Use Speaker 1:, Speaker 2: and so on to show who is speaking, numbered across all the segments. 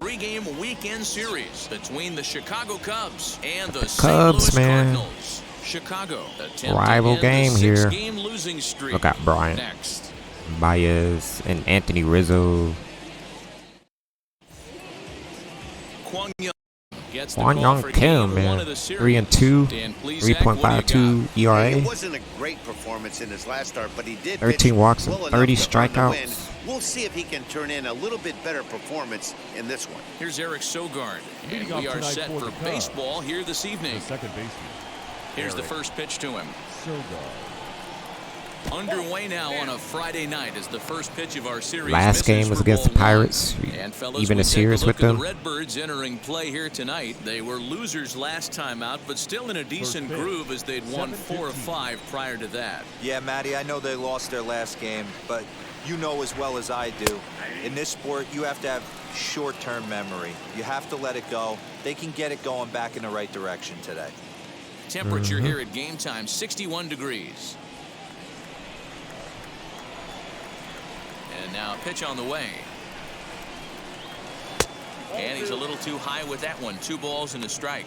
Speaker 1: three-game weekend series between the Chicago Cubs and the
Speaker 2: Cubs,
Speaker 1: St. Louis
Speaker 2: man.
Speaker 1: Cardinals. Chicago
Speaker 2: Rival game here.
Speaker 1: Six-game losing streak.
Speaker 2: Look out, Bryant.
Speaker 1: Next.
Speaker 2: Baez and Anthony Rizzo.
Speaker 1: Kwang Young gets the
Speaker 2: Kwang
Speaker 1: call
Speaker 2: Young
Speaker 1: for
Speaker 2: Kim,
Speaker 1: game
Speaker 2: man.
Speaker 1: one of the series.
Speaker 2: 3-2,
Speaker 1: Dan Plesac,
Speaker 2: 3.52 ERA.
Speaker 3: It wasn't a great performance in his last start, but he did
Speaker 2: 13 walks and
Speaker 3: well enough
Speaker 2: 30
Speaker 3: to earn the win.
Speaker 2: strikeouts.
Speaker 3: We'll see if he can turn in a little bit better performance in this one.
Speaker 1: Here's Eric Sogard, and we are set for baseball here this evening.
Speaker 4: Second baseman.
Speaker 1: Here's the first pitch to him. Underway now on a Friday night as the first pitch of our series.
Speaker 2: Last game was against the Pirates.
Speaker 1: And fellas,
Speaker 2: even a series with them.
Speaker 1: The Redbirds entering play here tonight. They were losers last time out, but still in a decent groove as they'd won 4 of 5 prior to that.
Speaker 5: Yeah, Matty, I know they lost their last game, but you know as well as I do, in this sport, you have to have short-term memory. You have to let it go. They can get it going back in the right direction today.
Speaker 1: Temperature here at game time, 61 degrees. And now a pitch on the way. And he's a little too high with that one. 2 balls and a strike.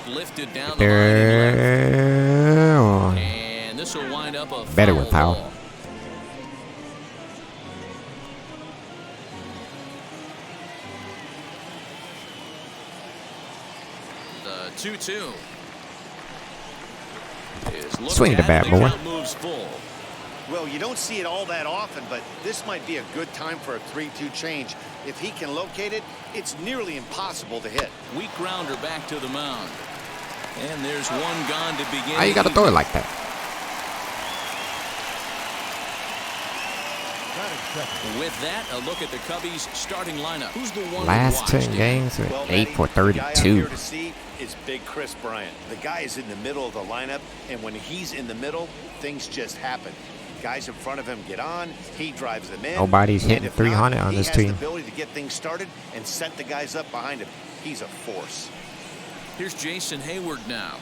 Speaker 1: Lifted down the line and left. And this will wind up a
Speaker 2: better with power.
Speaker 1: Ball. The 2-2.
Speaker 2: Swing the bat, boy.
Speaker 1: Moves full.
Speaker 3: Well, you don't see it all that often, but this might be a good time for a 3-2 change. If he can locate it, it's nearly impossible to hit.
Speaker 1: Weak grounder back to the mound. And there's one gone to begin.
Speaker 2: How you got to throw it like that?
Speaker 1: With that, a look at the Cubbies starting lineup. Who's the one
Speaker 2: Last 10 games, 8 for 32.
Speaker 3: To see is Big Chris Bryant. The guy is in the middle of the lineup, and when he's in the middle, things just happen. Guys in front of him get on, he drives them in.
Speaker 2: Nobody's hitting 300 on this team.
Speaker 3: He has the ability to get things started and set the guys up behind him. He's a force.
Speaker 1: Here's Jason Hayward now.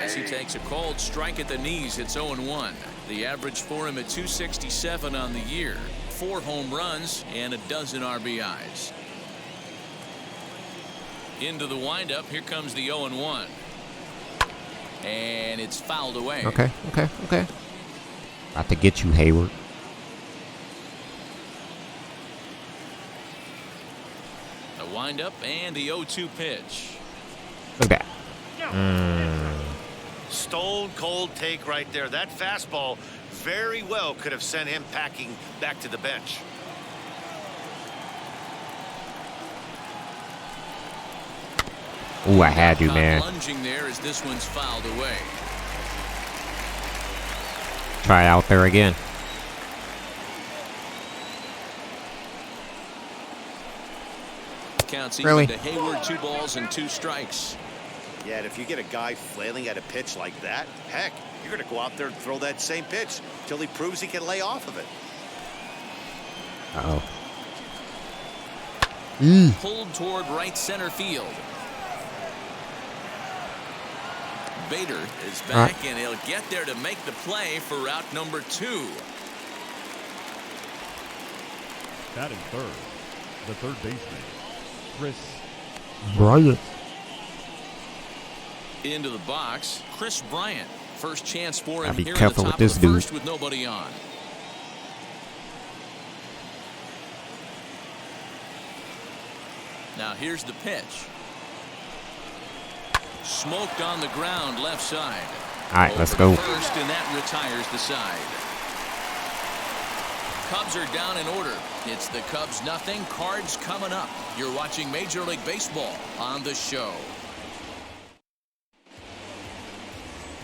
Speaker 1: As he takes a cold strike at the knees, it's 0-1. The average for him at 267 on the year. 4 home runs and a dozen RBIs. Into the windup, here comes the 0-1. And it's fouled away.
Speaker 2: Okay. About to get you, Hayward.
Speaker 1: A windup and the 0-2 pitch.
Speaker 2: Look at that.
Speaker 3: Stone cold take right there. That fastball very well could have sent him packing back to the bench.
Speaker 2: Ooh, I had you, man.
Speaker 1: Lunging there as this one's fouled away.
Speaker 2: Try it out there again.
Speaker 1: Counts
Speaker 2: Really?
Speaker 1: even to Hayward, 2 balls and 2 strikes.
Speaker 3: Yeah, and if you get a guy flailing at a pitch like that, heck, you're going to go out there and throw that same pitch till he proves he can lay off of it.
Speaker 2: Uh-oh.
Speaker 1: Pulled toward right center field. Bader is back, and he'll get there to make the play for route number 2.
Speaker 4: Batting third, the third baseman, Chris
Speaker 2: Bryant.
Speaker 1: Into the box, Chris Bryant. First chance for him
Speaker 2: Gotta be
Speaker 1: here
Speaker 2: careful
Speaker 1: at the top
Speaker 2: with this
Speaker 1: of the
Speaker 2: dude.
Speaker 1: first with nobody on. Now here's the pitch. Smoked on the ground left side.
Speaker 2: All right, let's go.
Speaker 1: First, and that retires the side. Cubs are down in order. It's the Cubs nothing, Cards coming up. You're watching Major League Baseball on the show.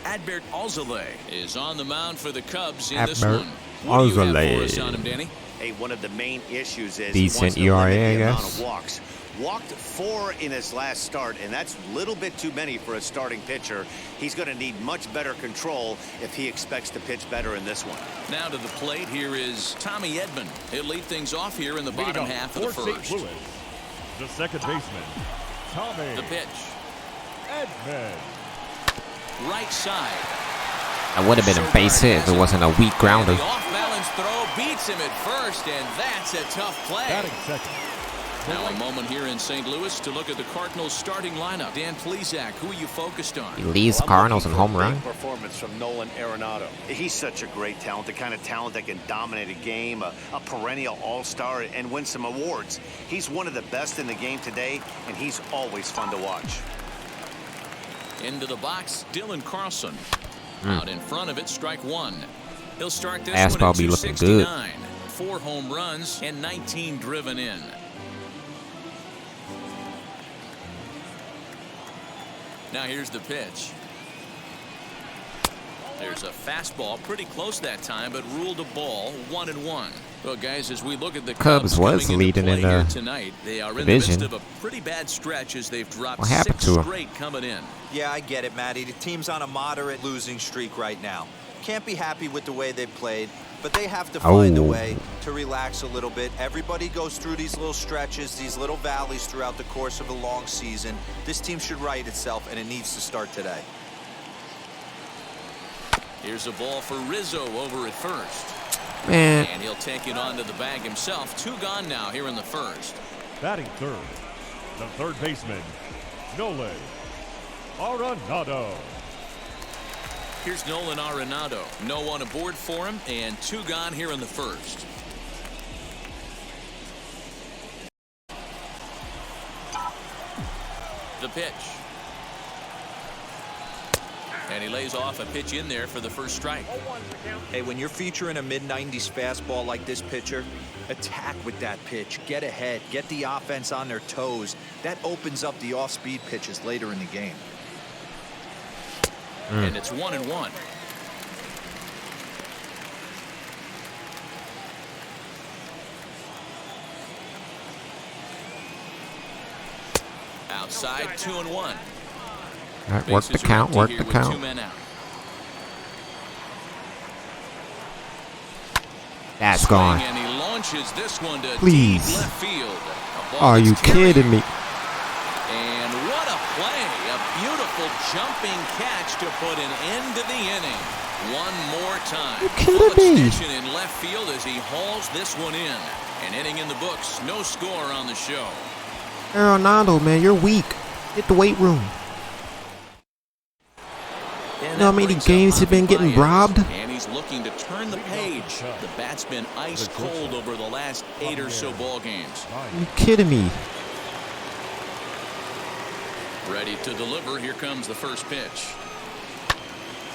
Speaker 1: Adbert Alzolay is on the mound for the Cubs in this
Speaker 2: Adbert
Speaker 1: one. What do you have
Speaker 2: Alzolay.
Speaker 1: for us on him, Danny?
Speaker 3: Hey, one of the main issues is
Speaker 2: Decent
Speaker 3: he wants to
Speaker 2: ERA,
Speaker 3: limit
Speaker 2: I
Speaker 3: the amount
Speaker 2: guess.
Speaker 3: of walks. Walked 4 in his last start, and that's a little bit too many for a starting pitcher. He's going to need much better control if he expects to pitch better in this one.
Speaker 1: Now to the plate, here is Tommy Edman. He'll lead things off here in the bottom half of the
Speaker 4: for
Speaker 1: first.
Speaker 4: St. Louis, the second baseman, Tommy.
Speaker 1: The pitch.
Speaker 4: Edman.
Speaker 1: Right side.
Speaker 2: That would have been a base hit if it wasn't a weak grounder.
Speaker 1: The off-balance throw beats him at first, and that's a tough play.
Speaker 4: Batting second.
Speaker 1: Now a moment here in St. Louis to look at the Cardinals starting lineup. Dan Plesac, who are you focused on?
Speaker 2: He leads Cardinals in home run.
Speaker 3: Performance from Nolan Arenado. He's such a great talent, the kind of talent that can dominate a game, a perennial all-star, and win some awards. He's one of the best in the game today, and he's always fun to watch.
Speaker 1: Into the box, Dylan Carlson. Out in front of it, strike one. He'll start this
Speaker 2: Fastball
Speaker 1: one at
Speaker 2: be looking good.
Speaker 1: 269. 4 home runs and 19 driven in. Now here's the pitch. There's a fastball, pretty close that time, but ruled a ball, 1-1. Well, guys, as we look at the
Speaker 2: Cubs was leading in the
Speaker 1: tonight, they are in
Speaker 2: division.
Speaker 1: the midst of a pretty bad stretch as they've dropped
Speaker 2: What happened
Speaker 1: 6
Speaker 2: to 'em?
Speaker 1: straight coming in.
Speaker 5: Yeah, I get it, Matty. The team's on a moderate losing streak right now. Can't be happy with the way they played, but they have to find a way to relax a little bit. Everybody goes through these little stretches, these little valleys throughout the course of a long season. This team should right itself, and it needs to start today.
Speaker 1: Here's a ball for Rizzo over at first.
Speaker 2: Man,
Speaker 1: And he'll take it onto the bag himself. 2 gone now here in the first.
Speaker 4: Batting third. The third baseman, Nolan Arenado.
Speaker 1: Here's Nolan Arenado. No one aboard for him, and 2 gone here in the first. The pitch. And he lays off a pitch in there for the first strike.
Speaker 5: Hey, when you're featuring a mid-90s fastball like this pitcher, attack with that pitch. Get ahead. Get the offense on their toes. That opens up the off-speed pitches later in the game.
Speaker 1: And it's 1-1. Outside, 2-1.
Speaker 2: all right, work the count, work the
Speaker 1: 2
Speaker 2: count.
Speaker 1: men out.
Speaker 2: That's
Speaker 1: Swing,
Speaker 2: gone.
Speaker 1: and he launches this one to
Speaker 2: Please.
Speaker 1: deep left field. A ball
Speaker 2: Are you
Speaker 1: that's carried.
Speaker 2: kidding me?
Speaker 1: And what a play. A beautiful jumping catch to put an end to the inning. One more time.
Speaker 2: You kidding
Speaker 1: Full
Speaker 2: me?
Speaker 1: extension in left field as he hauls this one in. An inning in the books. No score on the show.
Speaker 2: Arenado, man, you're weak. Get the weight room.
Speaker 1: And
Speaker 2: You know how
Speaker 1: that
Speaker 2: many
Speaker 1: brings up
Speaker 2: games have been
Speaker 1: Javi
Speaker 2: getting
Speaker 1: Baez,
Speaker 2: robbed?
Speaker 1: And he's looking to turn the page. The bat's been ice cold over the last 8 or so ball games.
Speaker 2: Are you kidding me?
Speaker 1: Ready to deliver. Here comes the first pitch.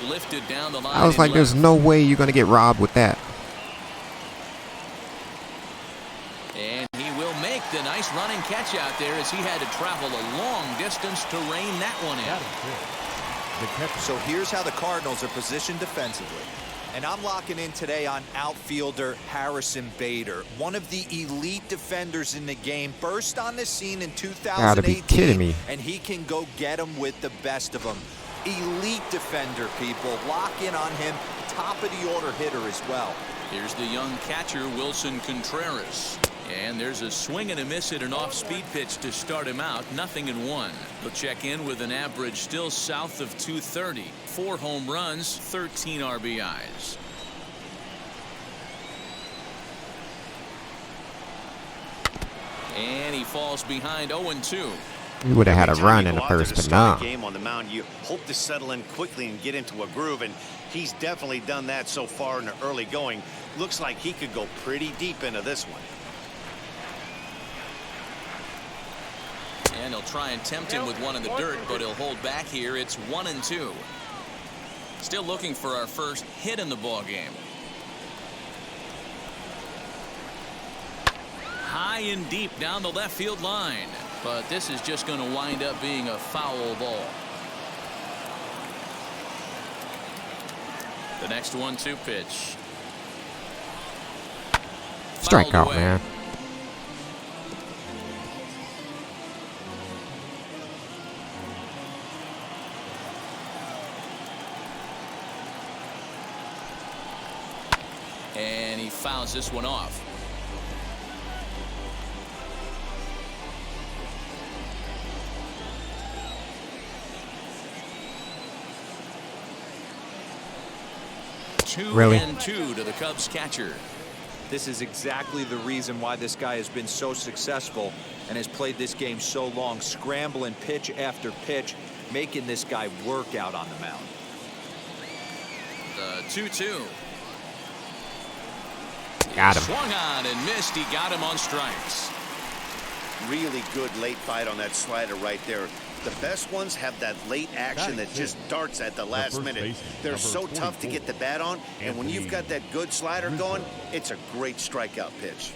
Speaker 1: Lifted down the line.
Speaker 2: I was like, there's no way you're going to get robbed with that.
Speaker 1: And he will make the nice running catch out there as he had to travel a long distance to rein that one in.
Speaker 4: Batting fifth. The catcher.
Speaker 5: So here's how the Cardinals are positioned defensively. And I'm locking in today on outfielder Harrison Bader, one of the elite defenders in the game. Burst on the scene in 2018.
Speaker 2: Gotta be kidding me.
Speaker 5: And he can go get them with the best of them. Elite defender, people. Lock in on him. Top of the order hitter as well.
Speaker 1: Here's the young catcher, Wilson Contreras. And there's a swing and a miss at an off-speed pitch to start him out. 0-1. He'll check in with an average still south of 230. 4 home runs, 13 RBIs. And he falls behind 0-2.
Speaker 2: We would have had a
Speaker 3: Every time
Speaker 2: run
Speaker 3: you
Speaker 2: in the
Speaker 3: go out there
Speaker 2: first,
Speaker 3: to
Speaker 2: but
Speaker 3: start
Speaker 2: no.
Speaker 3: a game on the mound, you hope to settle in quickly and get into a groove, and he's definitely done that so far in the early going. Looks like he could go pretty deep into this one.
Speaker 1: And he'll try and tempt him with one in the dirt, but he'll hold back here. It's 1-2. Still looking for our first hit in the ball game. High and deep down the left field line, but this is just going to wind up being a foul ball. The next 1-2 pitch.
Speaker 2: Strike
Speaker 1: Fouled
Speaker 2: out,
Speaker 1: away.
Speaker 2: man.
Speaker 1: And he fouls this one off.
Speaker 2: Really?
Speaker 1: 2-2 to the Cubs catcher.
Speaker 5: This is exactly the reason why this guy has been so successful and has played this game so long, scrambling pitch after pitch, making this guy work out on the mound.
Speaker 1: The 2-2.
Speaker 2: Got him.
Speaker 1: Swung on and missed. He got him on strikes.
Speaker 3: Really good late fight on that slider right there. The best ones have that late action that just darts at the last minute. They're so tough to get the bat on, and when you've got that good slider going, it's a great strikeout pitch.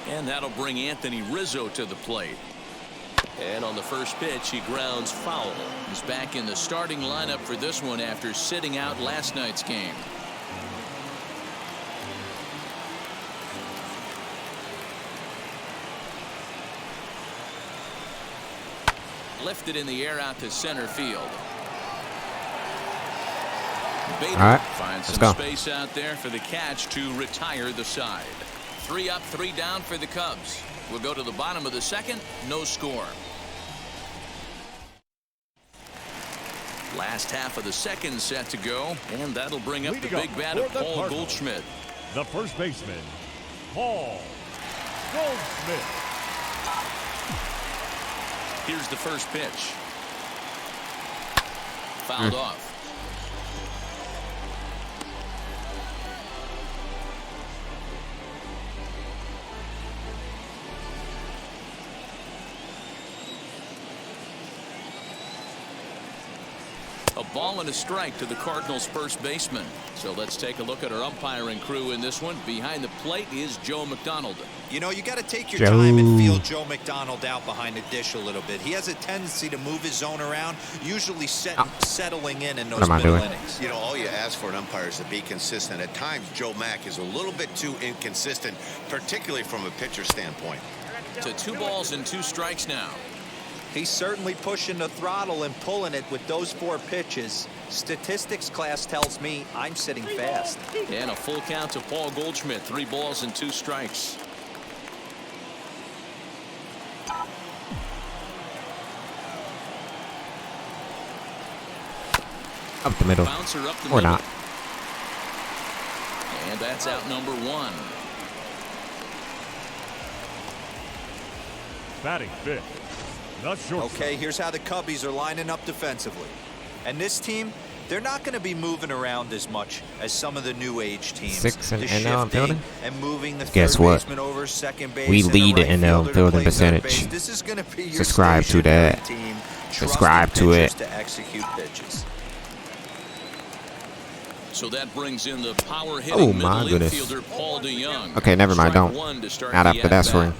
Speaker 1: And that'll bring Anthony Rizzo to the plate. And on the first pitch, he grounds foul. He's back in the starting lineup for this one after sitting out last night's game. Lifted in the air out to center field. Bader finds some space out there for the catch to retire the side. 3 up, 3 down for the Cubs. We'll go to the bottom of the second. No score. Last half of the second set to go, and that'll bring up the big bat of Paul Goldschmidt.
Speaker 4: The first baseman, Paul Goldschmidt.
Speaker 1: Here's the first pitch. Fouled off. A ball and a strike to the Cardinals first baseman. So let's take a look at our umpiring crew in this one. Behind the plate is Joe McDonald.
Speaker 5: You know, you got to take your time and feel Joe McDonald out behind the dish a little bit. He has a tendency to move his zone around, usually settling in those middle innings.
Speaker 3: You know, all you ask for an umpire is to be consistent. At times, Joe Mack is a little bit too inconsistent, particularly from a pitcher standpoint.
Speaker 1: To 2 balls and 2 strikes now.
Speaker 5: He's certainly pushing the throttle and pulling it with those 4 pitches. Statistics class tells me I'm sitting fast.
Speaker 1: And a full count to Paul Goldschmidt. 3 balls and 2 strikes.
Speaker 2: Up the middle.
Speaker 1: Bouncer up the
Speaker 2: or
Speaker 1: middle.
Speaker 2: not.
Speaker 1: And that's out number 1.
Speaker 4: Batting fifth.
Speaker 5: Okay, here's how the Cubbies are lining up defensively. And this team, they're not going to be moving around as much as some of the new age teams.
Speaker 2: 6 in
Speaker 5: The
Speaker 2: NL fielding.
Speaker 5: and moving the
Speaker 2: Guess
Speaker 5: third
Speaker 2: what?
Speaker 5: baseman over second base.
Speaker 2: We
Speaker 5: and
Speaker 2: lead
Speaker 5: the
Speaker 2: the
Speaker 5: right
Speaker 2: NL
Speaker 5: fielder to
Speaker 2: fielding
Speaker 5: play third
Speaker 2: percentage.
Speaker 5: base. This is going to be your
Speaker 2: Subscribe to
Speaker 5: station
Speaker 2: that.
Speaker 5: team.
Speaker 2: Subscribe
Speaker 5: Trusting
Speaker 2: to
Speaker 5: pitchers
Speaker 2: it.
Speaker 5: to execute pitches.
Speaker 1: So that brings in the power hitting
Speaker 2: my
Speaker 1: middle
Speaker 2: goodness.
Speaker 1: infielder Paul DeYoung.
Speaker 2: Okay, never mind.
Speaker 1: Strike
Speaker 2: Don't.
Speaker 1: 1 to start
Speaker 2: Not
Speaker 1: the
Speaker 2: after that
Speaker 1: at-bat.
Speaker 2: swing.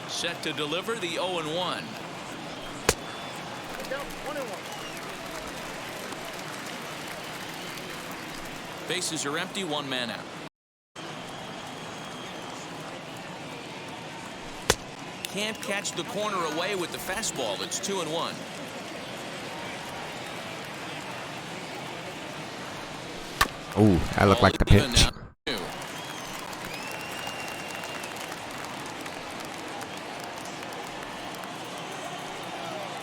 Speaker 1: Set to deliver the 0-1. Bases are empty, 1 man out. Can't catch the corner away with the fastball. It's 2-1.
Speaker 2: Ooh, that looked like the
Speaker 1: Even
Speaker 2: pitch.
Speaker 1: now, 2.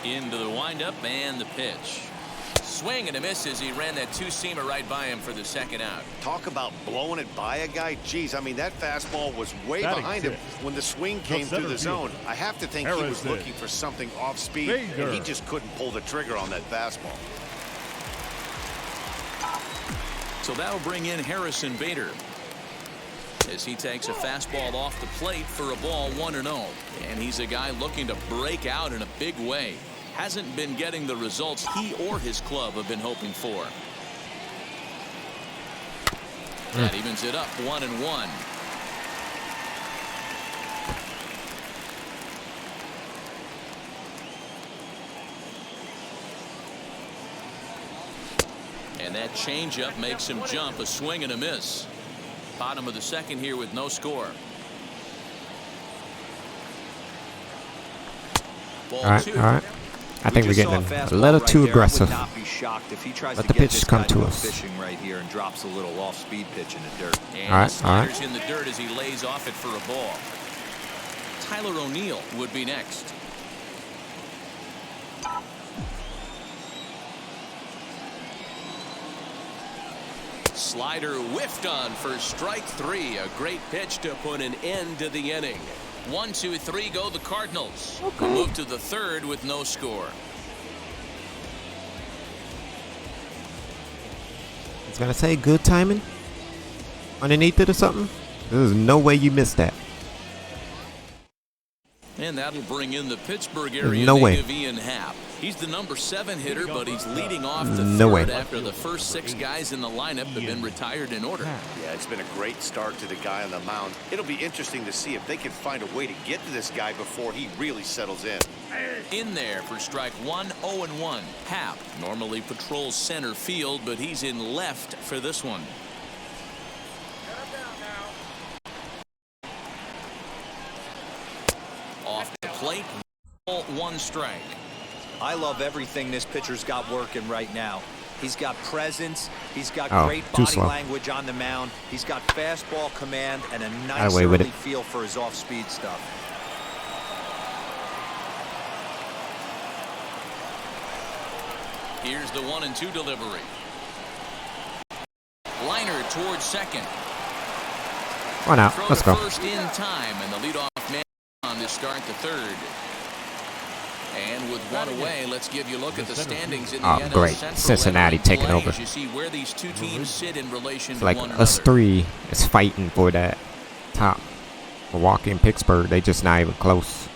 Speaker 1: Into the windup and the pitch. Swing and a miss as he ran that 2-seamer right by him for the second out.
Speaker 3: Talk about blowing it by a guy. Geez, I mean, that fastball was way behind him when the swing came through the zone. I have to think he was looking for something off speed, and he just couldn't pull the trigger on that fastball.
Speaker 1: So that'll bring in Harrison Bader as he takes a fastball off the plate for a ball 1-0. And he's a guy looking to break out in a big way. Hasn't been getting the results he or his club have been hoping for. That evens it up 1-1. And that changeup makes him jump. A swing and a miss. Bottom of the second here with no score. Ball 2.
Speaker 2: All right. I think we're getting a little too aggressive.
Speaker 5: Not be shocked if he tries
Speaker 2: Let
Speaker 5: to
Speaker 2: the
Speaker 5: get
Speaker 2: pitch
Speaker 5: this
Speaker 2: come
Speaker 5: guy
Speaker 2: to
Speaker 5: a
Speaker 2: us.
Speaker 5: fishing right here and drops a little off-speed pitch in the dirt.
Speaker 1: And
Speaker 2: All right,
Speaker 1: the slider's in the dirt as he lays off it for a ball. Tyler O'Neill would be next. Slider whiffed on for strike 3. A great pitch to put an end to the inning. 1, 2, 3 go the Cardinals. Move to the third with no score.
Speaker 2: It's gonna say good timing underneath it or something. There's no way you missed that.
Speaker 1: And that'll bring in the Pittsburgh area
Speaker 2: No way.
Speaker 1: native Ian Happ. He's the number 7 hitter, but he's leading off the
Speaker 2: No
Speaker 1: third
Speaker 2: way.
Speaker 1: after the first 6 guys in the lineup have been retired in order.
Speaker 3: Yeah, it's been a great start to the guy on the mound. It'll be interesting to see if they can find a way to get to this guy before he really settles in.
Speaker 1: In there for strike 1, 0-1. Happ normally patrols center field, but he's in left for this one. Off the plate, 1 strike.
Speaker 5: I love everything this pitcher's got working right now. He's got presence. He's got great
Speaker 2: too
Speaker 5: body
Speaker 2: slow.
Speaker 5: language on the mound. He's got fastball command and a nice
Speaker 2: away with
Speaker 5: early
Speaker 2: it.
Speaker 5: feel for his off-speed stuff.
Speaker 1: Here's the 1-2 delivery. Liner towards second.
Speaker 2: One out.
Speaker 1: Throw
Speaker 2: Let's
Speaker 1: to
Speaker 2: go.
Speaker 1: first in time, and the leadoff man on to start the third. And with one away, let's give you a look at the standings in the NL
Speaker 2: great.
Speaker 1: Central.
Speaker 2: Cincinnati
Speaker 1: and
Speaker 2: taking
Speaker 1: play
Speaker 2: over.
Speaker 1: as you see where these two teams sit in relation
Speaker 2: It's
Speaker 1: to
Speaker 2: like
Speaker 1: one
Speaker 2: us
Speaker 1: another.
Speaker 2: 3 is fighting for that top. Milwaukee and Pittsburgh, they just not even close.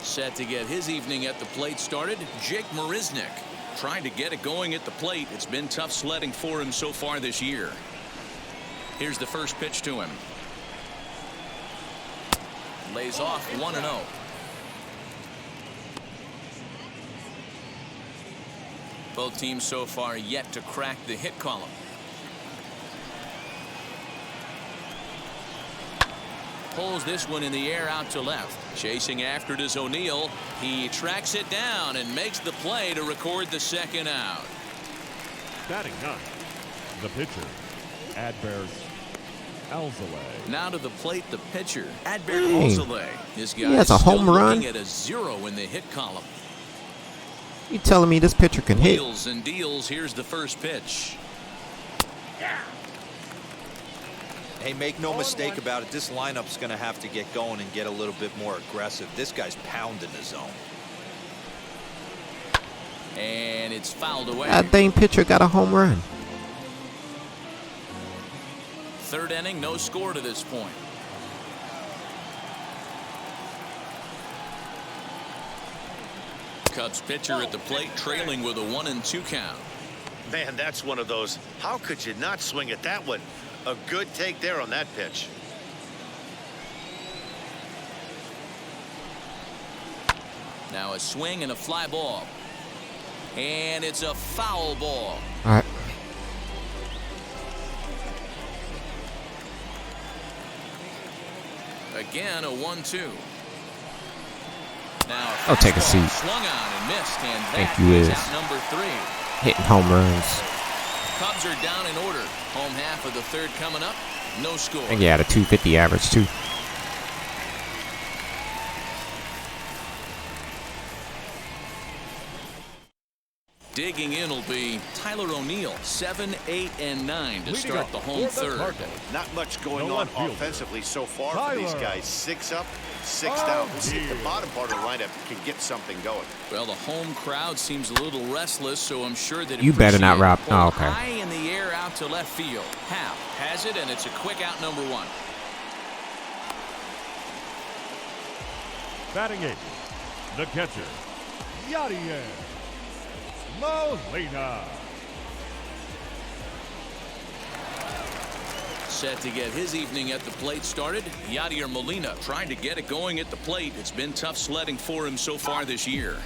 Speaker 1: Set to get his evening at the plate started, Jake Marisnick. Trying to get it going at the plate. It's been tough sledding for him so far this year. Here's the first pitch to him. Lays off 1-0. Both teams so far yet to crack the hit column. Pulls this one in the air out to left. Chasing after it is O'Neill. He tracks it down and makes the play to record the second out.
Speaker 4: Batting 9th, the pitcher, Adverse Alzolay.
Speaker 1: Now to the plate, the pitcher, Adbert
Speaker 2: Dang.
Speaker 1: Alzolay. This guy
Speaker 2: He has a
Speaker 1: is still
Speaker 2: home run.
Speaker 1: looking at a 0 in the hit column.
Speaker 2: You telling me this pitcher can hit?
Speaker 1: Wheels and deals. Here's the first pitch.
Speaker 5: Hey, make no mistake about it. This lineup's going to have to get going and get a little bit more aggressive. This guy's pounding the zone.
Speaker 1: And it's fouled away.
Speaker 2: That dang pitcher got a home run.
Speaker 1: Third inning, no score to this point. Cubs pitcher at the plate, trailing with a 1-2 count.
Speaker 3: Man, that's one of those. How could you not swing at that one? A good take there on that pitch.
Speaker 1: Now a swing and a fly ball. And it's a foul ball.
Speaker 2: All right.
Speaker 1: Again, a 1-2. Now
Speaker 2: I'll take a
Speaker 1: fastball
Speaker 2: seat.
Speaker 1: Swung on and missed, and
Speaker 2: Thank
Speaker 1: that
Speaker 2: you,
Speaker 1: is
Speaker 2: Iz.
Speaker 1: out number 3.
Speaker 2: Hitting home runs.
Speaker 1: Cubs are down in order. Home half of the third coming up. No score.
Speaker 2: I think he had a 250 average too.
Speaker 1: Digging in will be Tyler O'Neill, 7, 8, and 9 to start the home third.
Speaker 3: Not much going
Speaker 4: No
Speaker 3: on
Speaker 4: outfielder.
Speaker 3: offensively so far for these
Speaker 4: Tyler.
Speaker 3: guys. 6 up, 6 down. We'll see if the bottom part of the lineup can get something going.
Speaker 1: Well, the home crowd seems a little restless, so I'm sure that
Speaker 2: You better not rob.
Speaker 1: appreciate it.
Speaker 2: Oh, okay.
Speaker 1: High in the air out to left field. Happ has it, and it's a quick out number 1.
Speaker 4: Batting 8th, the catcher, Yadier Molina.
Speaker 1: Set to get his evening at the plate started. Yadier Molina trying to get it going at the plate. It's been tough sledding for him so far this year.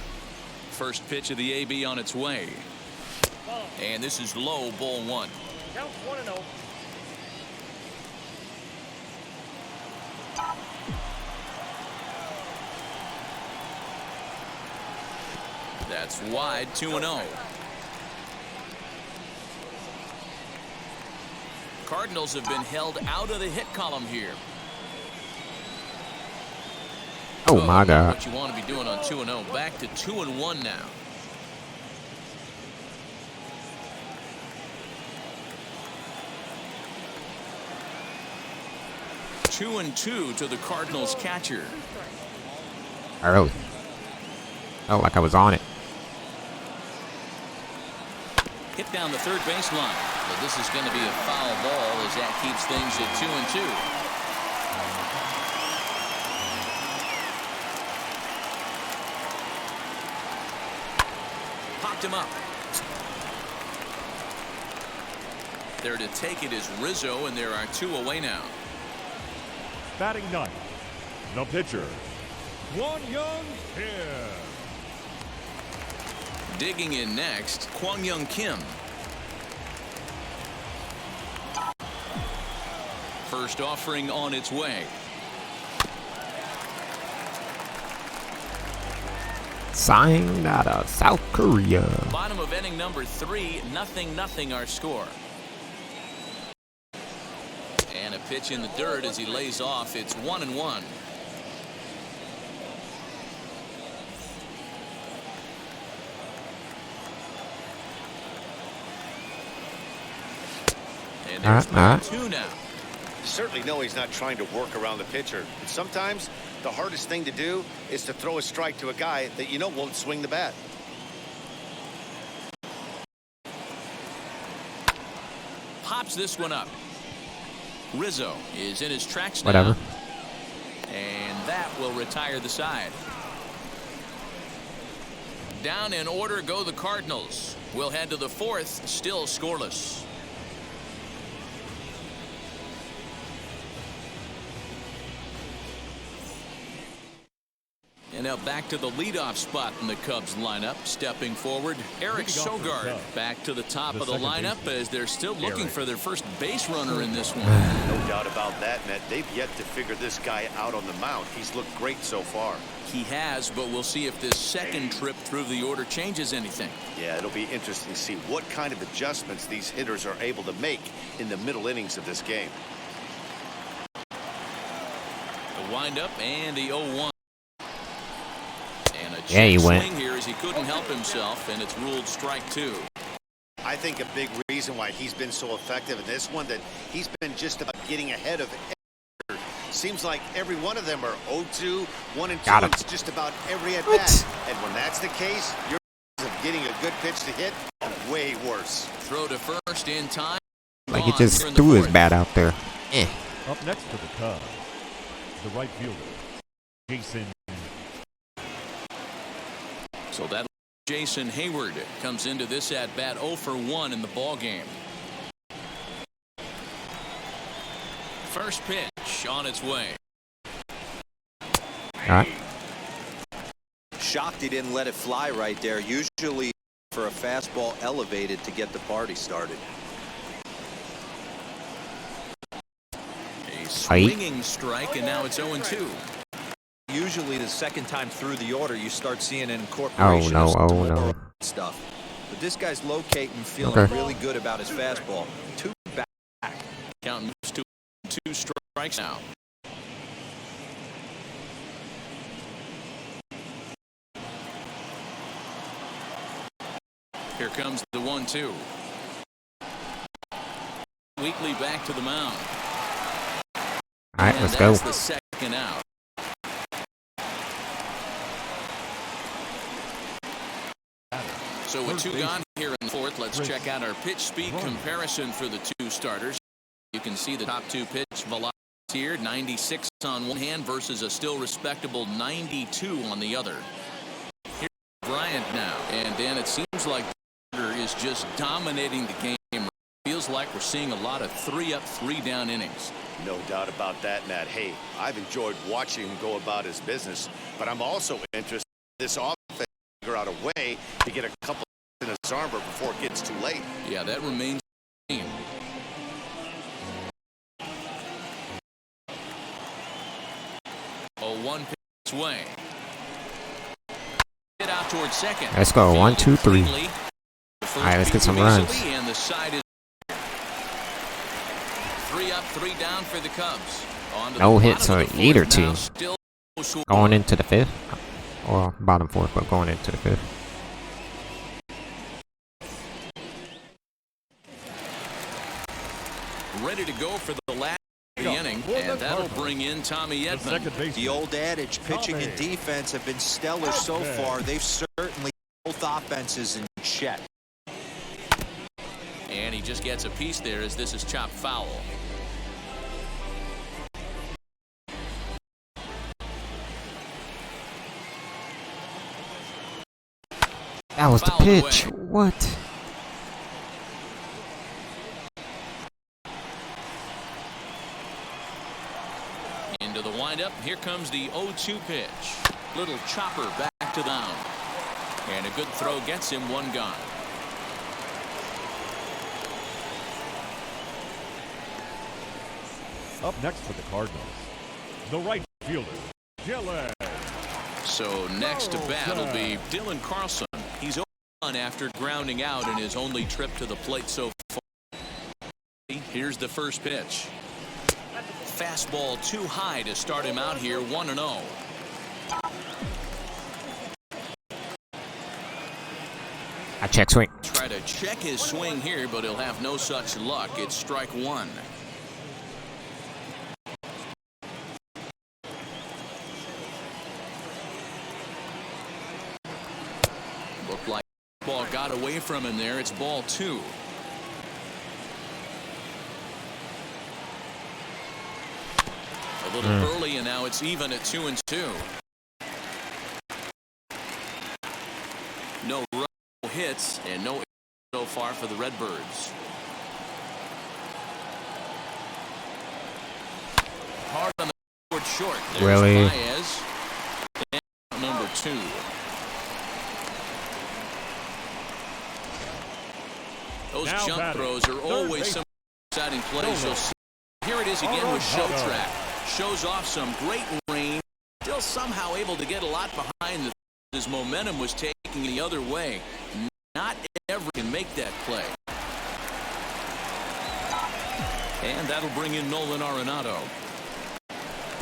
Speaker 1: First pitch of the AB on its way. And this is low, ball 1.
Speaker 6: Counts 1-0.
Speaker 1: That's wide, 2-0. Cardinals have been held out of the hit column here.
Speaker 2: Oh my God.
Speaker 1: What you want to be doing on 2-0. Back to 2-1 now. Two and 2 to the Cardinals catcher.
Speaker 2: Early. Felt like I was on it.
Speaker 1: Hit down the third baseline. But this is going to be a foul ball as that keeps things at 2-2. Popped him up. There to take it is Rizzo, and there are 2 away now.
Speaker 4: Batting ninth, the pitcher, Kwang-Hyun Kim.
Speaker 1: Digging in next, Kwang-Hyun Kim. First offering on its way.
Speaker 2: Signed out of South Korea.
Speaker 1: Bottom of inning number 3, 0-0 our score. And a pitch in the dirt as he lays off. It's 1-1. And there's 2 now.
Speaker 3: You certainly know he's not trying to work around the pitcher. And sometimes the hardest thing to do is to throw a strike to a guy that you know won't swing the bat.
Speaker 1: Pops this one up. Rizzo is in his tracks now.
Speaker 2: Whatever.
Speaker 1: And that will retire the side. Down in order go the Cardinals. We'll head to the 4th, still scoreless. And now back to the leadoff spot in the Cubs lineup. Stepping forward, Eric Sogard back to the top of the lineup as they're still looking for their first base runner in this one.
Speaker 3: No doubt about that, Matt. They've yet to figure this guy out on the mound. He's looked great so far.
Speaker 1: He has, but we'll see if this second trip through the order changes anything.
Speaker 3: Yeah, it'll be interesting to see what kind of adjustments these hitters are able to make in the middle innings of this game.
Speaker 1: The windup and the 0-1.
Speaker 2: Yeah, he went.
Speaker 1: Swing here as he couldn't help himself, and it's ruled strike 2.
Speaker 3: I think a big reason why he's been so effective in this one that he's been just about getting ahead of every. Seems like every one of them are 0-2, 1-2.
Speaker 2: Got him.
Speaker 3: It's just about every at bat. And when that's the case, your chances of getting a good pitch to hit are way worse.
Speaker 1: Throw to first in time.
Speaker 2: Like he just threw his bat out there.
Speaker 4: Up next for the Cubs, the right fielder, Jason.
Speaker 1: So that Jason Hayward comes into this at bat 0 for 1 in the ball game. First pitch on its way.
Speaker 2: All right.
Speaker 5: Shocked he didn't let it fly right there. Usually for a fastball elevated to get the party started.
Speaker 1: A swinging strike, and now it's 0-2.
Speaker 5: Usually the second time through the order you start seeing an incorporation of
Speaker 2: no.
Speaker 5: stuff. But this guy's locating, feeling really good about his fastball. 2 back.
Speaker 1: Count moves to 2 strikes now. Here comes the 1-2. Weekly back to the mound.
Speaker 2: All right, let's go.
Speaker 1: That's the second out. So with 2 gone here in the 4th, let's check out our pitch speed comparison for the 2 starters. You can see the top 2 pitch velocities here, 96 on one hand versus a still respectable 92 on the other. Here's Bryant now, and Dan, it seems like Porter is just dominating the game. Feels like we're seeing a lot of 3-up, 3-down innings.
Speaker 3: No doubt about that, Matt. Hey, I've enjoyed watching him go about his business, but I'm also interested in this offense to figure out a way to get a couple in his armor before it gets too late.
Speaker 1: Yeah, that remains the same. A 1-pitch swing. Get out towards second.
Speaker 2: Let's go. 1, 2, 3.
Speaker 1: Cleanly.
Speaker 2: All right, let's get some runs.
Speaker 1: And the side is 3 up, 3 down for the Cubs.
Speaker 2: No hits on either team. Going into the 5th. Or bottom 4th, but going into the 5th.
Speaker 1: Ready to go for the last of the inning, and that'll bring in Tommy Edman.
Speaker 5: The old adage, pitching and defense have been stellar so far. They've certainly both offenses in check.
Speaker 1: And he just gets a piece there as this is chopped foul.
Speaker 2: That was the pitch. What?
Speaker 1: Into the windup. Here comes the 0-2 pitch. Little chopper back to the mound. And a good throw gets him 1 gone.
Speaker 4: Up next for the Cardinals, the right fielder, Gillette.
Speaker 1: So next to bat will be Dylan Carlson. He's 0-1 after grounding out in his only trip to the plate so far. Here's the first pitch. Fastball too high to start him out here, 1-0.
Speaker 2: I check swing.
Speaker 1: Try to check his swing here, but he'll have no such luck. It's strike 1. Looked like the ball got away from him there. It's ball 2. A little early, and now it's even at 2-2. No hits and no so far for the Redbirds. Hard on the board short. There's
Speaker 2: Really?
Speaker 1: Baez. And number 2. Those
Speaker 4: Now
Speaker 1: jump
Speaker 4: batting,
Speaker 1: throws are always some exciting plays. You'll see. Here it is again with Show Track. Shows off some great range. Still somehow able to get a lot behind the. His momentum was taking the other way. Not everyone can make that play. And that'll bring in Nolan Arenado.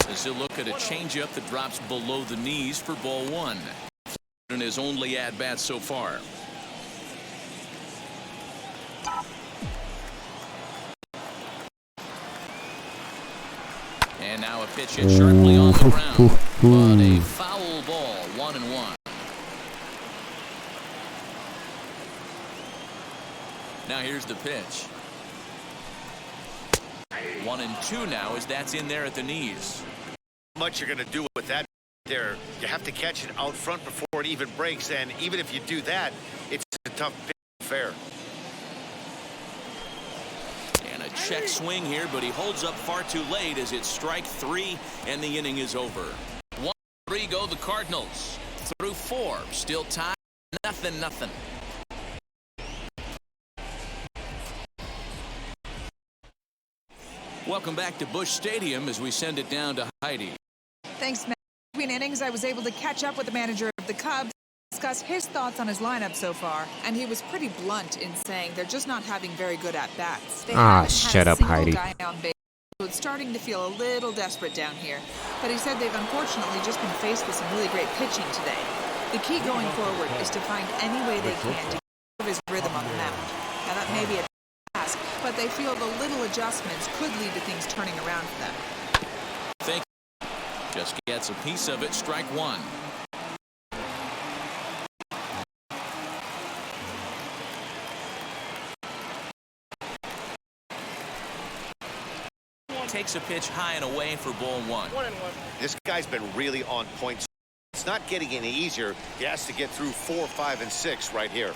Speaker 1: As he'll look at a changeup that drops below the knees for ball 1. In his only at-bat so far. And now a pitch hit sharply on the ground. But a foul ball, 1-1. Now here's the pitch. 1-2 now as that's in there at the knees.
Speaker 3: Much you're going to do with that there. You have to catch it out front before it even breaks, and even if you do that, it's a tough affair.
Speaker 1: And a check swing here, but he holds up far too late as it's strike 3 and the inning is over. 1-3 go the Cardinals. Through 4, still tied, 0-0. Welcome back to Busch Stadium as we send it down to Heidi.
Speaker 6: Thanks, Matt. Between innings, I was able to catch up with the manager of the Cubs, discuss his thoughts on his lineup so far, and he was pretty blunt in saying they're just not having very good at-bats.
Speaker 2: Shut up, Heidi.
Speaker 6: Guy on base, so it's starting to feel a little desperate down here. But he said they've unfortunately just been faced with some really great pitching today. The key going forward is to find any way they can to keep his rhythm on the mound. Now that may be a task, but they feel the little adjustments could lead to things turning around for them.
Speaker 1: Thank you. Just gets a piece of it, strike 1. Takes a pitch high and away for ball 1.
Speaker 3: This guy's been really on point. It's not getting any easier. He has to get through 4, 5, and 6 right here.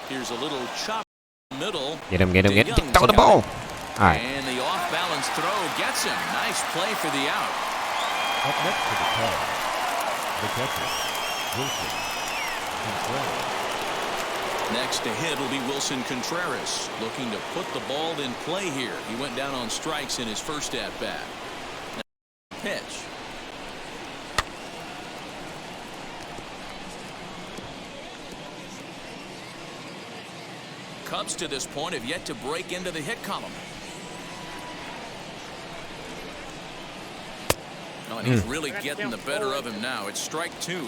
Speaker 1: Here's a little chop middle.
Speaker 2: Get him. Throw the ball. All right.
Speaker 1: And the off-balance throw gets him. Nice play for the out.
Speaker 4: Up next to the Cubs, the catcher, Wilson Contreras.
Speaker 1: Next to hit will be Wilson Contreras, looking to put the ball in play here. He went down on strikes in his first at-bat. Pitch. Cubs to this point have yet to break into the hit column. Oh, and he's really getting the better of him now. It's strike 2.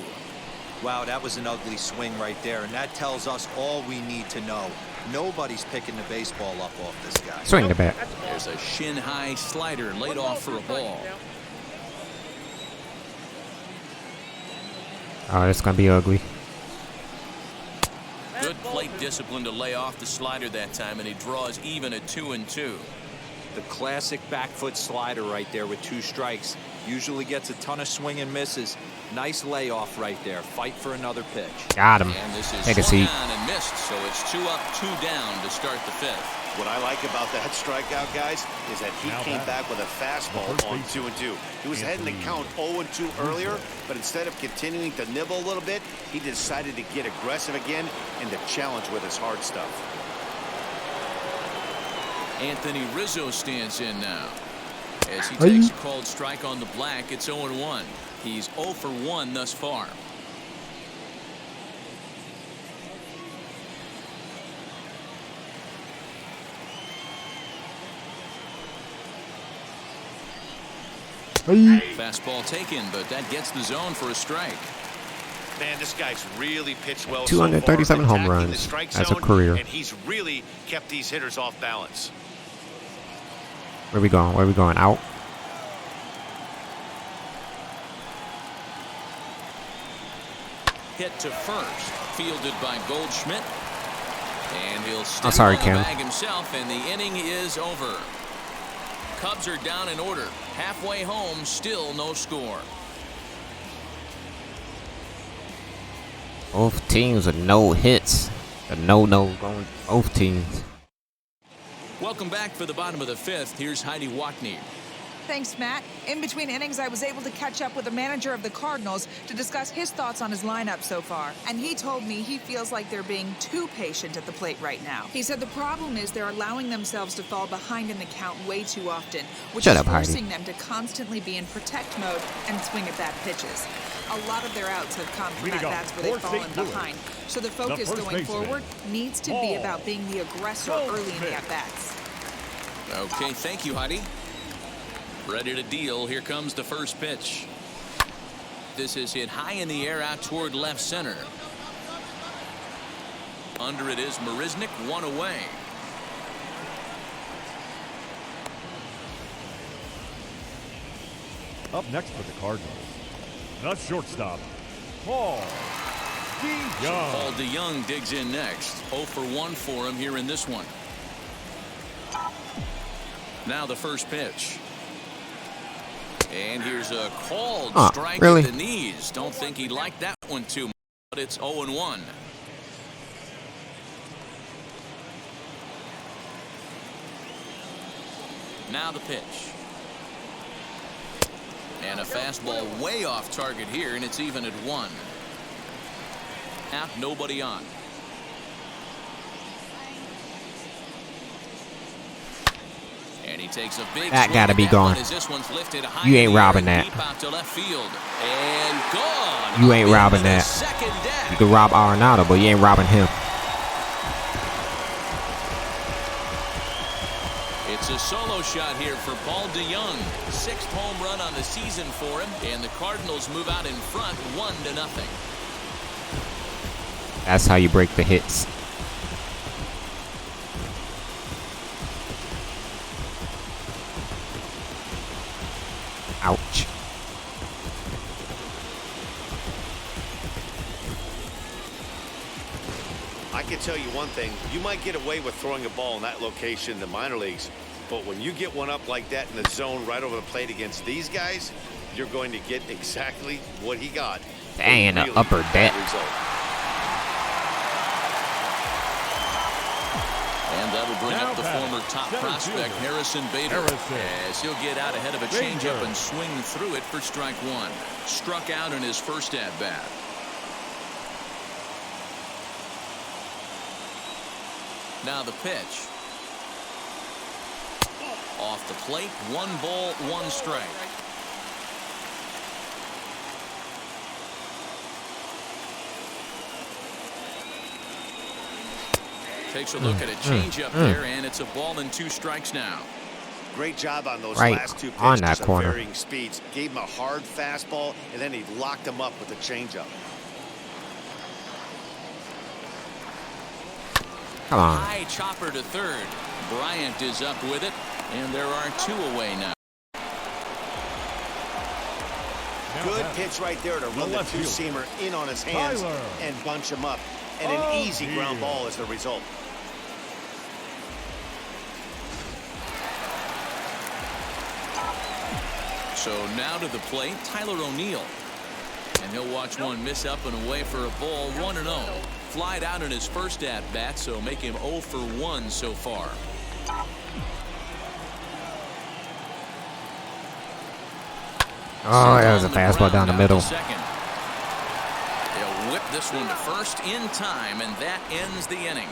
Speaker 5: Wow, that was an ugly swing right there, and that tells us all we need to know. Nobody's picking the baseball up off this guy.
Speaker 2: Swing the bat.
Speaker 1: There's a shin-high slider laid off for a ball.
Speaker 2: Oh, it's gonna be ugly.
Speaker 1: Good plate discipline to lay off the slider that time, and he draws even at 2-2.
Speaker 5: The classic back foot slider right there with 2 strikes. Usually gets a ton of swing and misses. Nice layoff right there. Fight for another pitch.
Speaker 2: Got him.
Speaker 1: And this is
Speaker 2: Take a
Speaker 1: swung
Speaker 2: seat.
Speaker 1: on and missed, so it's 2 up, 2 down to start the 5th.
Speaker 3: What I like about that strikeout, guys, is that he
Speaker 4: Now
Speaker 3: came
Speaker 4: back.
Speaker 3: back with a fastball on 2-2. He was heading to count 0-2 earlier, but instead of continuing to nibble a little bit, he decided to get aggressive again and to challenge with his hard stuff.
Speaker 1: Anthony Rizzo stands in now. As he takes a called strike on the black, it's 0-1. He's 0 for 1 thus far. Fastball taken, but that gets the zone for a strike.
Speaker 3: Man, this guy's really pitched well.
Speaker 2: 237
Speaker 3: so far,
Speaker 2: home
Speaker 3: attacking
Speaker 2: runs
Speaker 3: the strike
Speaker 2: as a
Speaker 3: zone,
Speaker 2: career.
Speaker 3: and he's really kept these hitters off balance.
Speaker 2: Where we going? Where we going? Out?
Speaker 1: Hit to first, fielded by Goldschmidt. And he'll stay
Speaker 2: sorry,
Speaker 1: on the
Speaker 2: Kim.
Speaker 1: bag himself, and the inning is over. Cubs are down in order. Halfway home, still no score.
Speaker 2: Both teams with no hits. The no-no going both teams.
Speaker 1: Welcome back for the bottom of the 5th. Here's Heidi Wackney.
Speaker 6: Thanks, Matt. In between innings, I was able to catch up with the manager of the Cardinals to discuss his thoughts on his lineup so far. And he told me he feels like they're being too patient at the plate right now. He said the problem is they're allowing themselves to fall behind in the count way too often, which
Speaker 2: Shut
Speaker 6: is
Speaker 2: up, Heidi.
Speaker 6: forcing them to constantly be in protect mode and swing at bad pitches. A lot of their outs have come from
Speaker 4: Way to
Speaker 6: at
Speaker 4: go.
Speaker 6: bats where they've
Speaker 4: For
Speaker 6: fallen
Speaker 4: St. Louis.
Speaker 6: behind. So the focus
Speaker 4: first
Speaker 6: going
Speaker 4: baseman.
Speaker 6: forward needs to be
Speaker 4: Ball.
Speaker 6: about being the aggressor early in the at-bats.
Speaker 1: Okay, thank you, Heidi. Ready to deal. Here comes the first pitch. This is hit high in the air out toward left center. Under it is Marisnik, 1 away.
Speaker 4: Up next for the Cardinals, the shortstop, Paul DeYoung.
Speaker 1: Paul DeYoung digs in next. 0 for 1 for him here in this one. Now the first pitch. And here's a called strike
Speaker 2: really?
Speaker 1: at the knees. Don't think he liked that one too much, but it's 0-1. Now the pitch. And a fastball way off target here, and it's even at 1. Out, nobody on. And he takes a big
Speaker 2: That
Speaker 1: swing
Speaker 2: gotta
Speaker 1: at
Speaker 2: be
Speaker 1: that
Speaker 2: gone.
Speaker 1: one as this one's lifted high
Speaker 2: You
Speaker 1: in
Speaker 2: ain't
Speaker 1: the air
Speaker 2: robbing
Speaker 1: and
Speaker 2: that.
Speaker 1: deep out to left field. And gone.
Speaker 2: You ain't
Speaker 1: Up
Speaker 2: robbing
Speaker 1: into the
Speaker 2: that.
Speaker 1: second deck.
Speaker 2: You can rob Arenado, but you ain't robbing him.
Speaker 1: It's a solo shot here for Paul DeYoung. 6th home run on the season for him, and the Cardinals move out in front 1-0.
Speaker 2: That's how you break the hits. Ouch.
Speaker 3: I can tell you one thing. You might get away with throwing a ball in that location in the minor leagues, but when you get one up like that in the zone right over the plate against these guys, you're going to get exactly what he got.
Speaker 2: Dang, the upper deck.
Speaker 3: Result.
Speaker 1: And that'll bring
Speaker 4: Now
Speaker 1: up the
Speaker 4: batting,
Speaker 1: former top
Speaker 4: center
Speaker 1: prospect
Speaker 4: fielder,
Speaker 1: Harrison Bader,
Speaker 4: Harrison
Speaker 1: as he'll get out ahead of a
Speaker 4: Bader.
Speaker 1: changeup and swing through it for strike 1. Struck out in his first at bat. Now the pitch. Off the plate, 1 ball, 1 strike. Takes a look at a changeup there, and it's a ball and 2 strikes now.
Speaker 3: Great job on those
Speaker 2: Right
Speaker 3: last 2 pitches
Speaker 2: on that
Speaker 3: at
Speaker 2: corner.
Speaker 3: varying speeds. Gave him a hard fastball, and then he locked him up with a changeup.
Speaker 2: Come on.
Speaker 1: High chopper to third. Bryant is up with it, and there are 2 away now.
Speaker 3: Good pitch right there to run the
Speaker 4: left field.
Speaker 3: 2-seamer in on his hands
Speaker 4: Tyler.
Speaker 3: and bunch him up. And an easy ground ball as the result.
Speaker 1: So now to the plate, Tyler O'Neill. And he'll watch one miss up and away for a ball, 1-0. Flied out in his first at-bat, so make him 0 for 1 so far.
Speaker 2: Oh, that was a fastball down the middle.
Speaker 1: Second. They'll whip this one to first in time, and that ends the inning.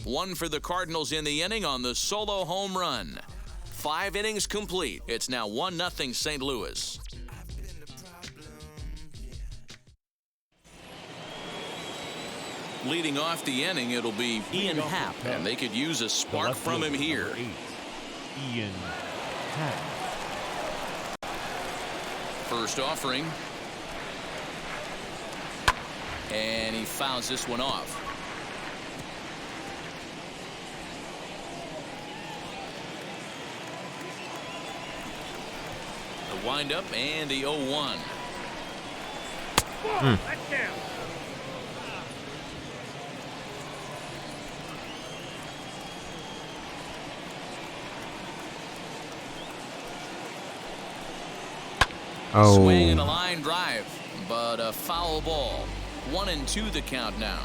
Speaker 1: 1 for the Cardinals in the inning on the solo home run. 5 innings complete. It's now 1-0 St. Louis. Leading off the inning, it'll be Ian Happ, and they could use a spark from him here.
Speaker 4: Ian Happ.
Speaker 1: First offering. And he fouls this one off. The windup and the 0-1. Swing and a line drive, but a foul ball. 1-2 the count now.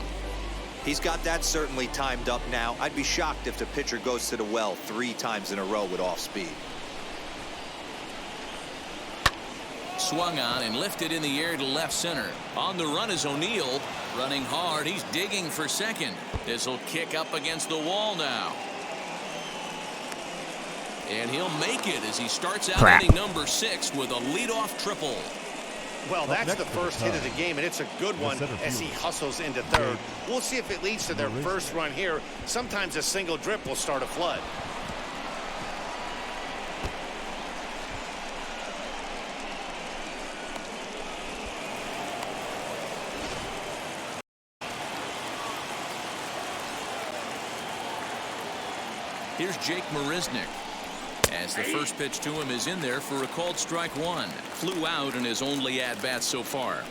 Speaker 5: He's got that certainly timed up now. I'd be shocked if the pitcher goes to the well 3 times in a row with off speed.
Speaker 1: Swung on and lifted in the air to left center. On the run is O'Neill. Running hard. He's digging for second. This will kick up against the wall now. And he'll make it as he starts out inning number 6 with a leadoff triple.
Speaker 3: Well, that's the first hit of the game, and it's a good one as he hustles into third. We'll see if it leads to their first run here. Sometimes a single drip will start a flood.
Speaker 1: Here's Jake Marisnick. As the first pitch to him is in there for a called strike 1. Flew out in his only at-bat so far.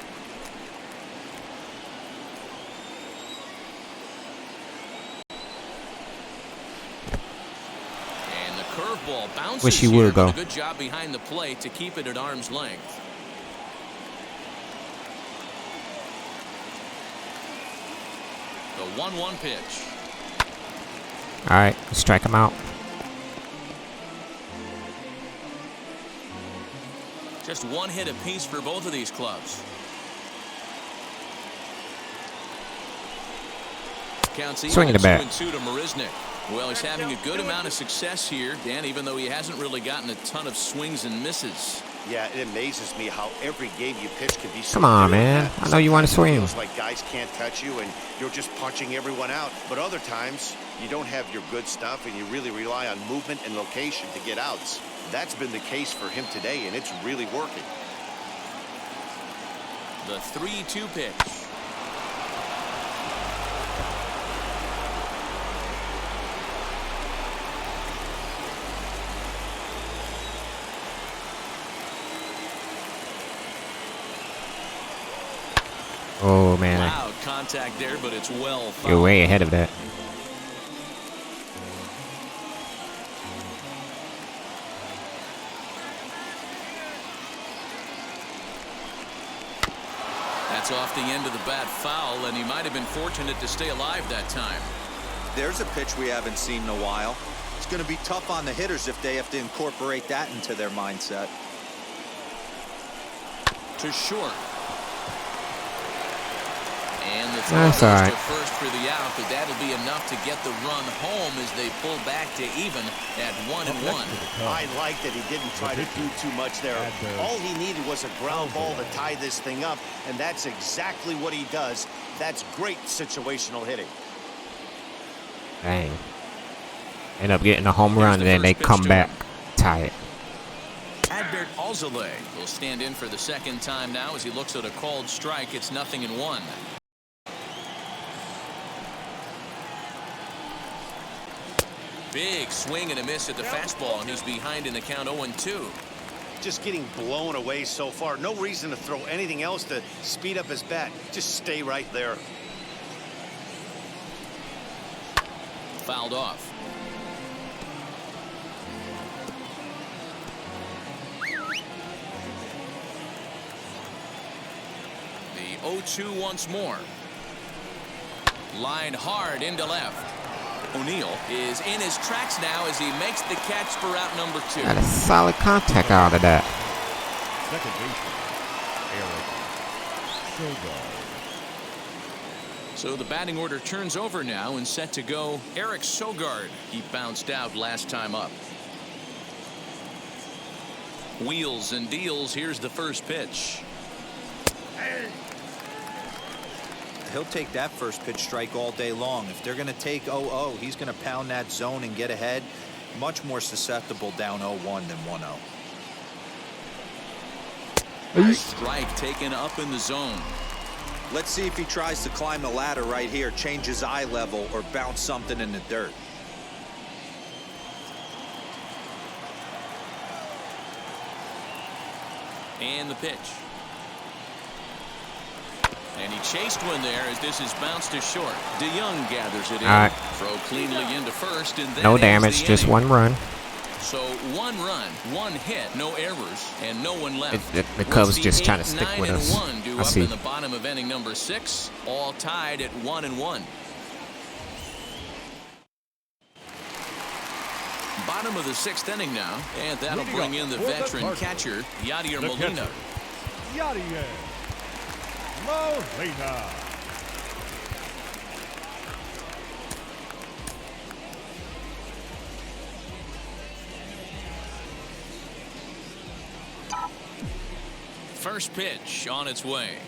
Speaker 1: And the curveball bounces.
Speaker 2: Wish he would go.
Speaker 1: A good job behind the plate to keep it at arm's length. The 1-1 pitch.
Speaker 2: All right, strike him out.
Speaker 1: Just 1 hit apiece for both of these clubs. Counts
Speaker 2: Swinging the bat.
Speaker 1: 2-2 to Marisnick. Well, he's having a good amount of success here, Dan, even though he hasn't really gotten a ton of swings and misses.
Speaker 3: Yeah, it amazes me how every game you pitch can be so
Speaker 2: Come on,
Speaker 3: good.
Speaker 2: man. I know you want to swing.
Speaker 3: It feels like guys can't touch you and you're just punching everyone out. But other times, you don't have your good stuff and you really rely on movement and location to get outs. That's been the case for him today, and it's really working.
Speaker 1: The 3-2 pitch.
Speaker 2: Oh, man.
Speaker 1: Loud contact there, but it's well fouled.
Speaker 2: You're way ahead of that.
Speaker 1: That's off the end of the bat foul, and he might have been fortunate to stay alive that time.
Speaker 5: There's a pitch we haven't seen in a while. It's going to be tough on the hitters if they have to incorporate that into their mindset.
Speaker 1: To short. And the throw
Speaker 2: That's
Speaker 1: goes
Speaker 2: all right.
Speaker 1: to first for the out, but that'll be enough to get the run home as they pull back to even at 1-1.
Speaker 3: I like that he didn't try to do too much there. All he needed was a ground ball to tie this thing up, and that's exactly what he does. That's great situational hitting.
Speaker 2: Dang. End up getting a home run, and then they come back, tie it.
Speaker 1: Adbert Alzolay will stand in for the second time now as he looks at a called strike. It's 0-1. Big swing and a miss at the fastball, and he's behind in the count 0-2.
Speaker 3: Just getting blown away so far. No reason to throw anything else to speed up his bat. Just stay right there.
Speaker 1: Fouled off. The 0-2 once more. Line hard into left. O'Neill is in his tracks now as he makes the catch for out number 2.
Speaker 2: Got a solid contact out of that.
Speaker 4: Second baseman, Eric Sogard.
Speaker 1: So the batting order turns over now and set to go Eric Sogard. He bounced out last time up. Wheels and deals. Here's the first pitch.
Speaker 5: He'll take that first pitch strike all day long. If they're going to take 0-0, he's going to pound that zone and get ahead. Much more susceptible down 0-1 than 1-0.
Speaker 1: Strike taken up in the zone.
Speaker 5: Let's see if he tries to climb the ladder right here, change his eye level, or bounce something in the dirt.
Speaker 1: And the pitch. And he chased one there as this is bounced to short. DeYoung gathers it in.
Speaker 2: All right.
Speaker 1: Throw cleanly into first, and then
Speaker 2: No damage, just one run.
Speaker 1: So 1 run, 1 hit, no errors, and no one left.
Speaker 2: The Cubs just trying to stick with us.
Speaker 1: I see. In the bottom of inning number 6, all tied at 1-1. Bottom of the 6th inning now, and that'll bring in the veteran catcher, Yadier Molina.
Speaker 4: Yadier Molina.
Speaker 1: First pitch on its way.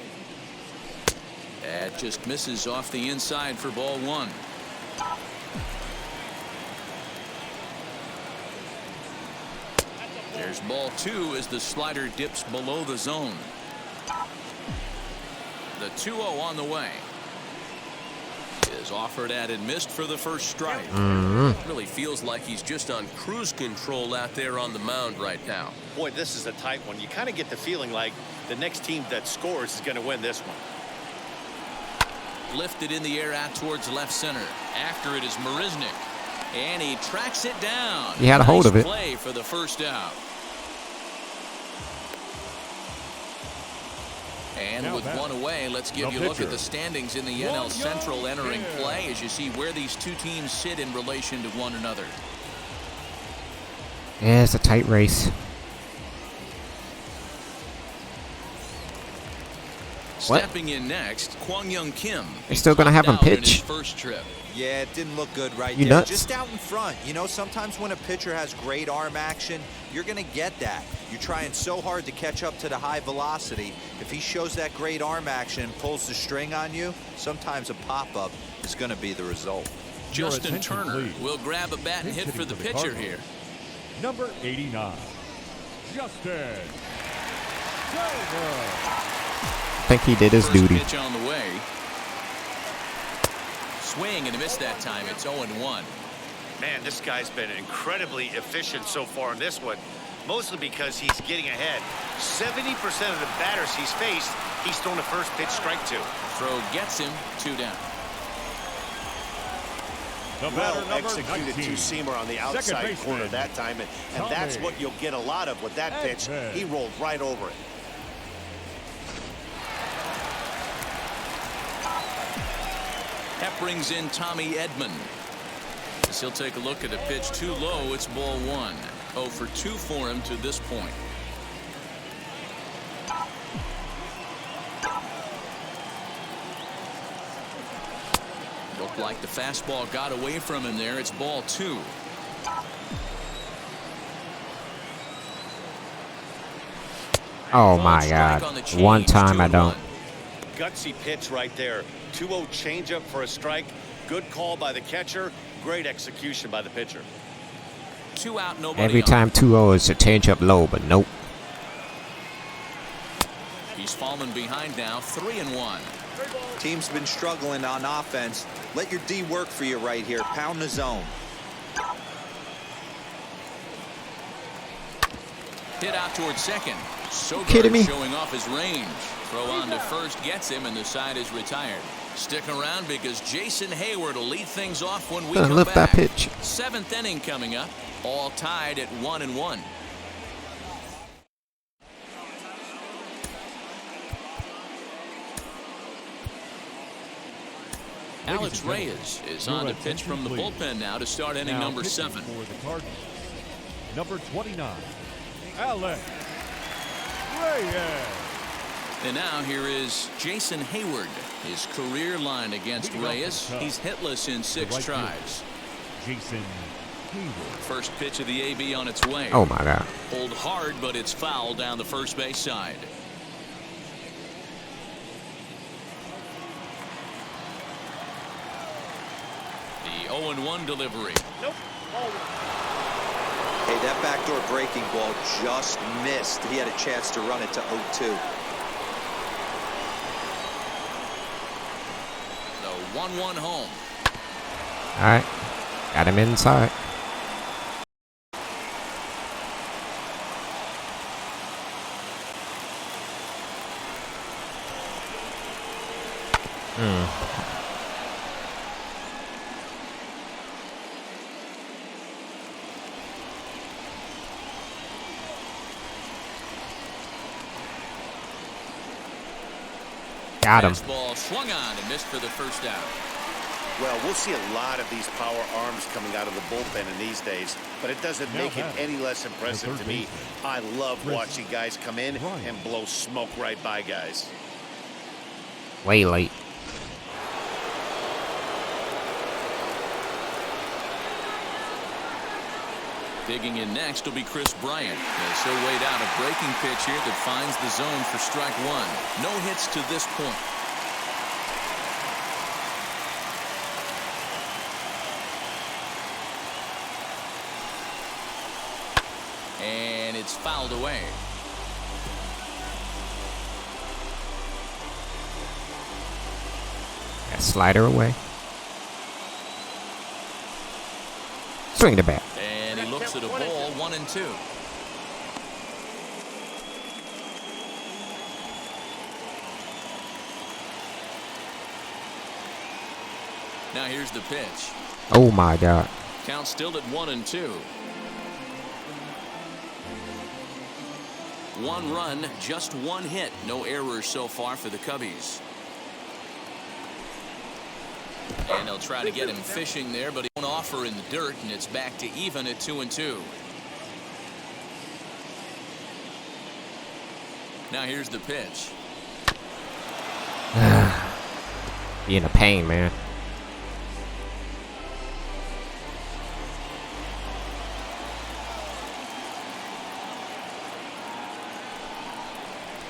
Speaker 1: That just misses off the inside for ball 1. There's ball 2 as the slider dips below the zone. The 2-0 on the way. Is offered at and missed for the first strike. Really feels like he's just on cruise control out there on the mound right now.
Speaker 3: Boy, this is a tight one. You kind of get the feeling like the next team that scores is going to win this one.
Speaker 1: Lifted in the air out towards left center. After it is Marisnick. And he tracks it down.
Speaker 2: He had a hold of it.
Speaker 1: Play for the first out. And
Speaker 4: now
Speaker 1: with
Speaker 4: that,
Speaker 1: 1 away, let's give you a look at the standings in the NL Central entering play as you see where these two teams sit in relation to one another.
Speaker 2: Yeah, it's a tight race.
Speaker 1: Stepping in next, Kwang Young Kim.
Speaker 2: They're still gonna have him pitch.
Speaker 1: First trip.
Speaker 5: Yeah, it didn't look good right
Speaker 2: You
Speaker 5: there.
Speaker 2: nuts?
Speaker 5: Just out in front. You know, sometimes when a pitcher has great arm action, you're going to get that. You're trying so hard to catch up to the high velocity. If he shows that great arm action and pulls the string on you, sometimes a pop-up is going to be the result.
Speaker 1: Justin
Speaker 4: attention,
Speaker 1: Turner
Speaker 4: please.
Speaker 1: will grab a bat and hit for the pitcher
Speaker 4: Cardinals.
Speaker 1: here.
Speaker 4: Number 89, Justin Turner.
Speaker 2: I think he did his
Speaker 1: First
Speaker 2: duty.
Speaker 1: pitch on the way. Swing and a miss that time. It's 0-1.
Speaker 3: Man, this guy's been incredibly efficient so far in this one, mostly because he's getting ahead. 70% of the batters he's faced, he's thrown a first pitch strike to.
Speaker 1: Throw gets him 2 down.
Speaker 4: The batter,
Speaker 3: Well
Speaker 4: number
Speaker 3: executed
Speaker 4: 19,
Speaker 3: two-seamer on the outside
Speaker 4: baseman,
Speaker 3: corner that time, and that's what you'll get a lot of with that pitch. He rolled right over it.
Speaker 1: That brings in Tommy Edman. As he'll take a look at a pitch too low, it's ball 1. 0 for 2 for him to this point. Looked like the fastball got away from him there. It's ball 2.
Speaker 2: Oh my God. One time I don't.
Speaker 3: Gutsy pitch right there. 2-0 changeup for a strike. Good call by the catcher. Great execution by the pitcher.
Speaker 1: 2 out, nobody
Speaker 2: Every
Speaker 1: on.
Speaker 2: time 2-0 is a changeup low, but nope.
Speaker 1: He's fallen behind now, 3-1.
Speaker 5: Team's been struggling on offense. Let your D work for you right here. Pound the zone.
Speaker 1: Hit out towards second. So
Speaker 2: Kidding me?
Speaker 1: showing off his range. Throw on to first gets him, and the side is retired. Stick around because Jason Hayward will lead things off when we come
Speaker 2: Lift
Speaker 1: back.
Speaker 2: that pitch.
Speaker 1: 7th inning coming up. All tied at 1-1. Alex Reyes is on to pitch from the bullpen now to start inning
Speaker 4: Now
Speaker 1: number
Speaker 4: pitching
Speaker 1: 7.
Speaker 4: for the Cardinals, number 29, Alex Reyes.
Speaker 1: And now here is Jason Hayward. His career line against
Speaker 4: Leading off
Speaker 1: Reyes.
Speaker 4: the top,
Speaker 1: He's hitless in 6
Speaker 4: right
Speaker 1: tries.
Speaker 4: Jason Hayward.
Speaker 1: First pitch of the AB on its way.
Speaker 2: Oh my God.
Speaker 1: Pulled hard, but it's foul down the first base side. The 0-1 delivery.
Speaker 3: Nope.
Speaker 5: Hey, that backdoor breaking ball just missed. He had a chance to run it to 0-2.
Speaker 1: The 1-1 home.
Speaker 2: All right. Got him inside. Got him.
Speaker 1: Fastball swung on and missed for the first out.
Speaker 3: Well, we'll see a lot of these power arms coming out of the bullpen in these days, but it doesn't make it any less impressive to me. I love watching guys come in and blow smoke right by guys.
Speaker 2: Way late.
Speaker 1: Digging in next will be Chris Bryant. As he'll wait out a breaking pitch here that finds the zone for strike 1. No hits to this point. And it's fouled away.
Speaker 2: That slider away. Swing the bat.
Speaker 1: And he looks at a ball, 1-2. Now here's the pitch.
Speaker 2: Oh my God.
Speaker 1: Count still at 1-2. 1 run, just 1 hit. No errors so far for the Cubbies. And they'll try to get him fishing there, but he won't offer in the dirt, and it's back to even at 2-2. Now here's the pitch.
Speaker 2: Being a pain, man.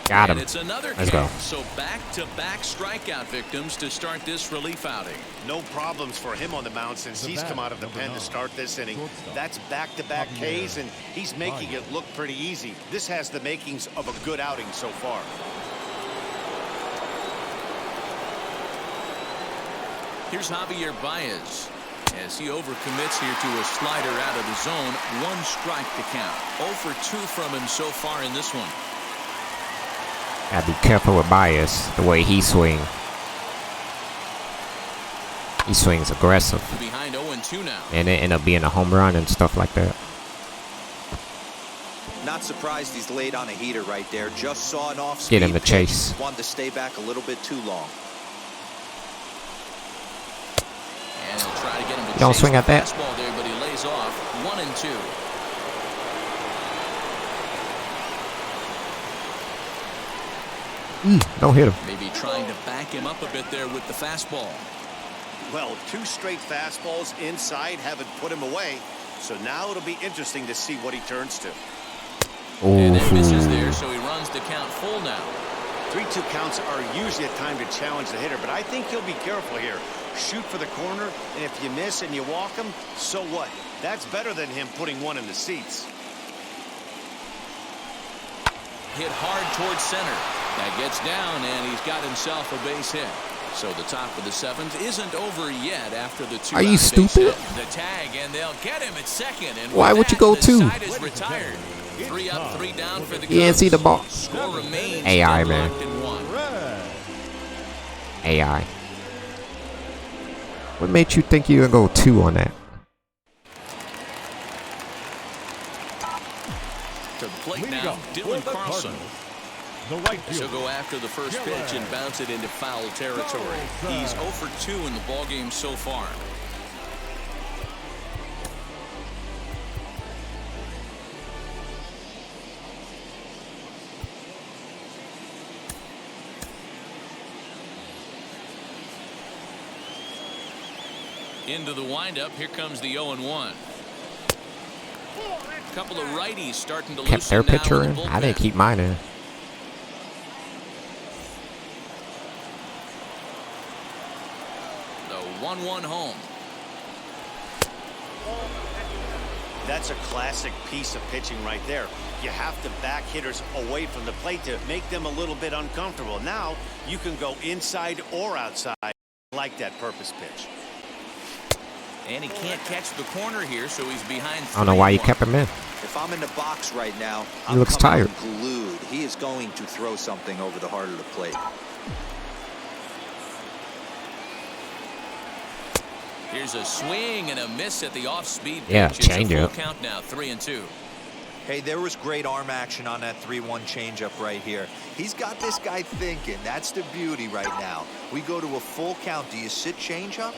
Speaker 2: Got him.
Speaker 1: And it's another
Speaker 2: Let's go.
Speaker 1: So back-to-back strikeout victims to start this relief outing.
Speaker 3: No problems for him on the mound since he's come out of the pen to start this inning. That's back-to-back Ks, and he's making it look pretty easy. This has the makings of a good outing so far.
Speaker 1: Here's Javier Baez as he overcommits here to a slider out of the zone. 1 strike to count. 0 for 2 from him so far in this one.
Speaker 2: Gotta be careful with Baez, the way he swings. He swings aggressive.
Speaker 1: Behind 0-2 now.
Speaker 2: And it end up being a home run and stuff like that.
Speaker 5: Not surprised he's laid on a heater right there. Just saw an off-speed
Speaker 2: Get him the
Speaker 5: pitch.
Speaker 2: chase.
Speaker 5: Wanted to stay back a little bit too long.
Speaker 1: And he'll try to get him to
Speaker 2: Don't
Speaker 1: chase
Speaker 2: swing
Speaker 1: the
Speaker 2: at that.
Speaker 1: fastball there, but he lays off. 1-2.
Speaker 2: Don't hit him.
Speaker 1: Maybe trying to back him up a bit there with the fastball.
Speaker 3: Well, 2 straight fastballs inside haven't put him away. So now it'll be interesting to see what he turns to.
Speaker 1: And then misses there, so he runs the count full now.
Speaker 3: 3-2 counts are usually a time to challenge the hitter, but I think he'll be careful here. Shoot for the corner, and if you miss and you walk him, so what? That's better than him putting one in the seats.
Speaker 1: Hit hard towards center. That gets down, and he's got himself a base hit. So the top of the 7th isn't over yet after the 2.
Speaker 2: Are you stupid?
Speaker 1: The tag, and they'll get him at second. And
Speaker 2: why would you go 2?
Speaker 1: The side is retired. 3 up, 3 down for the Cubs.
Speaker 2: You didn't see the ball.
Speaker 1: Score remains
Speaker 2: AI, man.
Speaker 1: deadlocked in 1.
Speaker 2: AI. What made you think you would go 2 on that?
Speaker 1: To the plate now, Dylan Carlson.
Speaker 4: The right
Speaker 1: She'll
Speaker 4: fielder.
Speaker 1: go after the first pitch and bounce it into foul territory. He's 0 for 2 in the ballgame so far. Into the windup, here comes the 0-1. A couple of righties starting to
Speaker 2: Kept their
Speaker 1: loosen now
Speaker 2: pitcher
Speaker 1: in
Speaker 2: in.
Speaker 1: the
Speaker 2: I didn't
Speaker 1: bullpen.
Speaker 2: keep mine in.
Speaker 1: The 1-1 home.
Speaker 3: That's a classic piece of pitching right there. You have to back hitters away from the plate to make them a little bit uncomfortable. Now you can go inside or outside. I like that purpose pitch.
Speaker 1: And he can't catch the corner here, so he's behind.
Speaker 2: I don't know why you
Speaker 1: 3-1.
Speaker 2: kept him in.
Speaker 5: If I'm in the box right now,
Speaker 2: He looks
Speaker 5: coming
Speaker 2: tired.
Speaker 5: glued. He is going to throw something over the heart of the plate.
Speaker 1: Here's a swing and a miss at the off-speed pitch.
Speaker 2: Yeah,
Speaker 1: It's a full
Speaker 2: changeup.
Speaker 1: count now, 3-2.
Speaker 5: Hey, there was great arm action on that 3-1 changeup right here. He's got this guy thinking. That's the beauty right now. We go to a full count. Do you sit changeup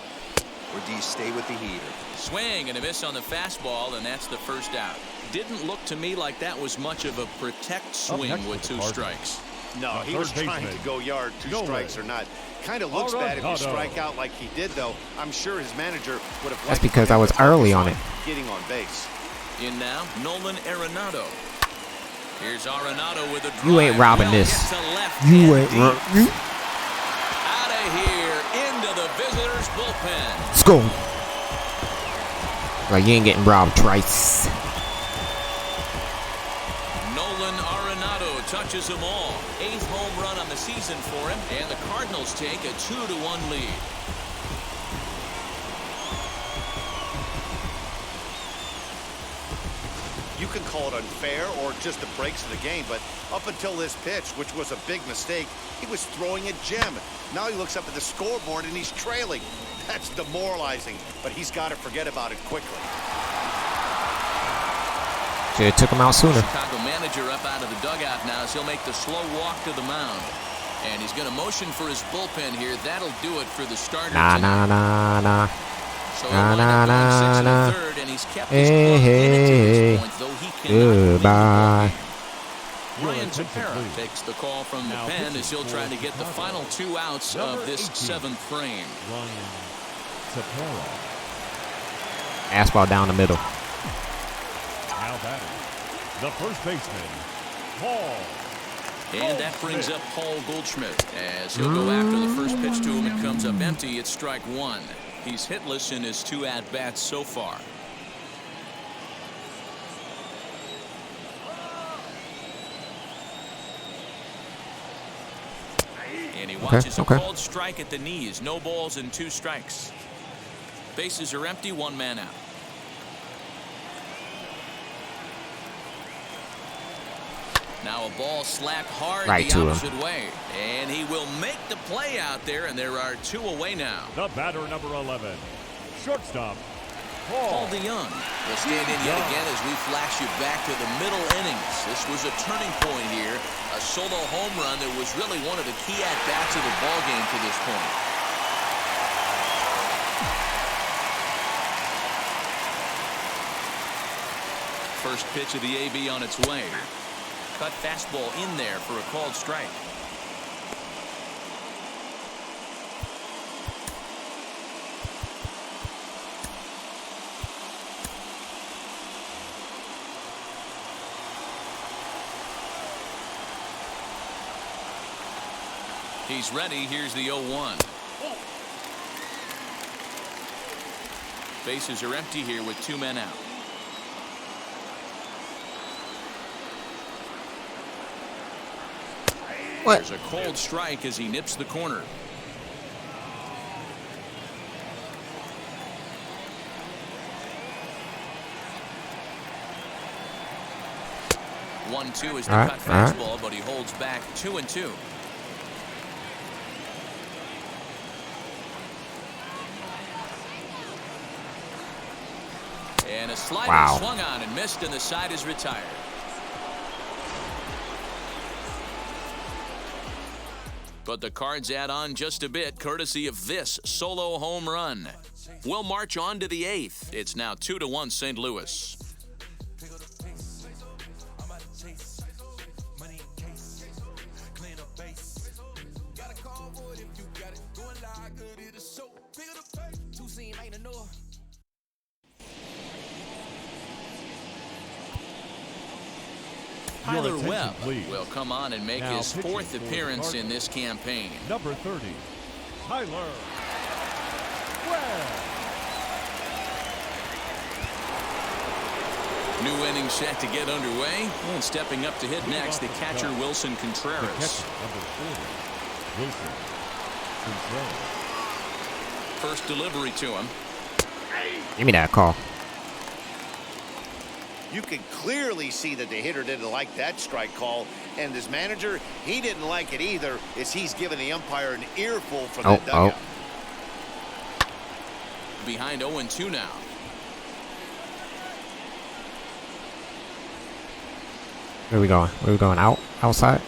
Speaker 5: or do you stay with the heater?
Speaker 1: Swing and a miss on the fastball, and that's the first out. Didn't look to me like that was much of a protect swing
Speaker 4: next
Speaker 1: with
Speaker 4: for
Speaker 1: 2
Speaker 4: the
Speaker 1: strikes.
Speaker 3: No,
Speaker 4: The
Speaker 3: he was
Speaker 4: third
Speaker 3: trying
Speaker 4: baseman.
Speaker 3: to go yard, 2
Speaker 4: No
Speaker 3: strikes
Speaker 4: way.
Speaker 3: or not. Kind of looks bad if you
Speaker 4: Arenado.
Speaker 3: strike out like he did, though. I'm sure his manager would have.
Speaker 2: That's
Speaker 3: liked
Speaker 2: because
Speaker 3: him
Speaker 2: I was
Speaker 3: to
Speaker 2: early
Speaker 3: focus
Speaker 2: on it.
Speaker 3: Getting on base.
Speaker 1: In now, Nolan Arenado. Here's Arenado with a drive.
Speaker 2: You ain't robbing
Speaker 1: Well,
Speaker 2: this.
Speaker 1: gets to left
Speaker 2: You
Speaker 1: and
Speaker 2: ain't
Speaker 1: deep.
Speaker 2: robbing.
Speaker 1: Out of here into the visitors' bullpen.
Speaker 2: Let's go. Like, you ain't getting robbed twice.
Speaker 1: Nolan Arenado touches them all. 8th home run on the season for him, and the Cardinals take a 2-1 lead.
Speaker 3: You can call it unfair or just the breaks of the game, but up until this pitch, which was a big mistake, he was throwing a gem. Now he looks up at the scoreboard and he's trailing. That's demoralizing, but he's got to forget about it quickly.
Speaker 2: Should have took him out sooner.
Speaker 1: Chicago manager up out of the dugout now as he'll make the slow walk to the mound. And he's going to motion for his bullpen here. That'll do it for the starter
Speaker 2: Nah,
Speaker 1: tonight.
Speaker 2: nah, nah, nah.
Speaker 1: So
Speaker 2: Nah,
Speaker 1: he'll wind up
Speaker 2: nah,
Speaker 1: going 6 and
Speaker 2: nah,
Speaker 1: a
Speaker 2: nah.
Speaker 1: third, and he's kept his
Speaker 2: Hey,
Speaker 1: club in it to
Speaker 2: hey,
Speaker 1: this point, though he cannot win the
Speaker 2: goodbye.
Speaker 1: ballgame. Ryan
Speaker 4: attention,
Speaker 1: Tepera
Speaker 4: please.
Speaker 1: takes the call from the
Speaker 4: Now
Speaker 1: pen
Speaker 4: pitching
Speaker 1: as he'll try to
Speaker 4: for
Speaker 1: get the
Speaker 4: Chicago.
Speaker 1: final 2 outs
Speaker 4: Number
Speaker 1: of this
Speaker 4: 18.
Speaker 1: 7th frame.
Speaker 4: Ryan Tepera.
Speaker 2: Fastball down the middle.
Speaker 4: Now batting. The first baseman, Paul.
Speaker 1: And that brings up Paul Goldschmidt as he'll go after the first pitch to him. It comes up empty. It's strike 1. He's hitless in his 2 at-bats so far. And he watches
Speaker 2: okay.
Speaker 1: a called strike at the knees. No balls and 2 strikes. Bases are empty. 1 man out. Now a ball slapped hard
Speaker 2: Right
Speaker 1: the
Speaker 2: to him.
Speaker 1: opposite way. And he will make the play out there, and there are 2 away now.
Speaker 4: The batter, number 11. Shortstop,
Speaker 1: Paul
Speaker 4: Paul.
Speaker 1: DeYoung will stand in yet again as we flash you back to the middle innings. This was a turning point here. A solo home run that was really one of the key at-bats of the ballgame to this point. First pitch of the AB on its way. Cut fastball in there for a called strike. He's ready. Here's the 0-1. Bases are empty here with 2 men out.
Speaker 2: What?
Speaker 1: There's a cold strike as he nips the corner. One-two is the cut fastball, but he holds back 2-2. And a slider swung on and missed, and the side is retired. But the Cards add on just a bit, courtesy of this solo home run. We'll march on to the 8th. It's now 2-1 St. Louis. Tyler Webb will come on and make his 4th appearance in this campaign.
Speaker 4: Number 30, Tyler Webb.
Speaker 1: New inning set to get underway, and stepping up to hit next, the catcher Wilson Contreras.
Speaker 4: Number 40, Wilson Contreras.
Speaker 1: First delivery to him.
Speaker 2: Give me that call.
Speaker 3: You can clearly see that the hitter didn't like that strike call, and his manager, he didn't like it either, as he's giving the umpire an earful from the dugout.
Speaker 1: Behind 0-2 now.
Speaker 2: Where are we going? Where are we going? Outside?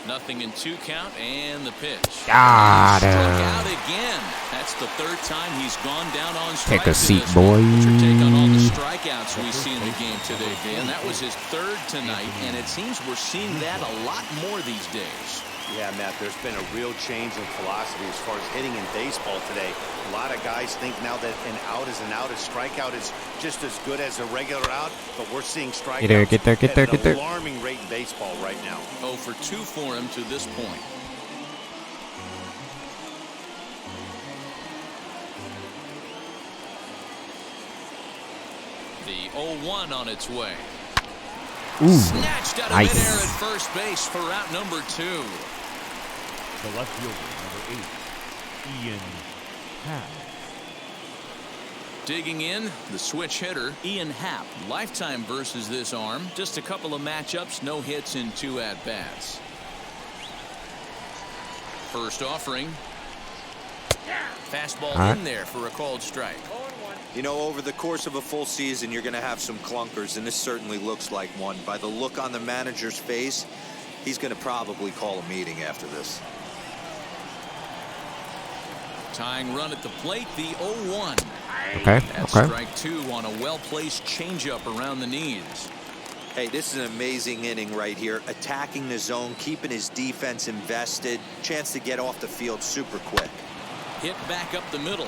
Speaker 1: Nothing in 2 count, and the pitch.
Speaker 2: Got him.
Speaker 1: Struck out again. That's the 3rd time he's gone down on strikes.
Speaker 2: Take a seat,
Speaker 1: What's
Speaker 2: boy.
Speaker 1: your take on all the strikeouts we see in the game today, Dan? That was his 3rd tonight, and it seems we're seeing that a lot more these days.
Speaker 3: Yeah, Matt, there's been a real change in philosophy as far as hitting in baseball today. A lot of guys think now that an out is an out, a strikeout is just as good as a regular out, but we're seeing strikeouts
Speaker 2: Get there.
Speaker 3: at an alarming rate in baseball right now.
Speaker 1: 0 for 2 for him to this point. The 0-1 on its way.
Speaker 2: Ooh,
Speaker 1: Snatched out of
Speaker 2: nice.
Speaker 1: midair at first base for route number 2.
Speaker 4: The left fielder, number 8, Ian Happ.
Speaker 1: Digging in, the switch hitter, Ian Happ. Lifetime versus this arm. Just a couple of matchups, no hits in 2 at-bats. First offering. Fastball in there for a called strike.
Speaker 5: You know, over the course of a full season, you're going to have some clunkers, and this certainly looks like one. By the look on the manager's face, he's going to probably call a meeting after this.
Speaker 1: Tying run at the plate, the 0-1.
Speaker 2: Okay.
Speaker 1: That's strike 2 on a well-placed changeup around the knees.
Speaker 5: Hey, this is an amazing inning right here. Attacking the zone, keeping his defense invested. Chance to get off the field super quick.
Speaker 1: Hit back up the middle.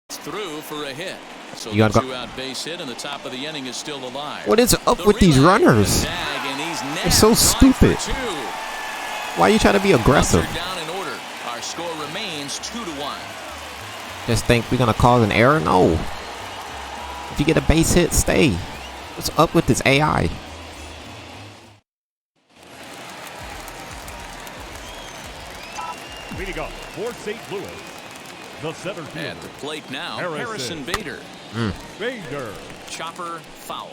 Speaker 1: It's through for a hit. So
Speaker 2: You
Speaker 1: the
Speaker 2: gotta go.
Speaker 1: 2-out base hit, and the top of the inning is still alive.
Speaker 2: What is up
Speaker 1: The
Speaker 2: with these
Speaker 1: relay,
Speaker 2: runners?
Speaker 1: the tag, and he's
Speaker 2: They're so
Speaker 1: nabbed.
Speaker 2: stupid.
Speaker 1: 5 for 2.
Speaker 2: Why are you trying to be aggressive?
Speaker 1: Runs are down in order. Our score remains 2-1.
Speaker 2: Just think we're gonna cause an error? No. If you get a base hit, stay. What's up with this AI?
Speaker 4: Leading up for St. Louis, the center fielder.
Speaker 1: At the plate now,
Speaker 4: Harrison.
Speaker 1: Harrison Bader.
Speaker 4: Bader.
Speaker 1: Chopper foul.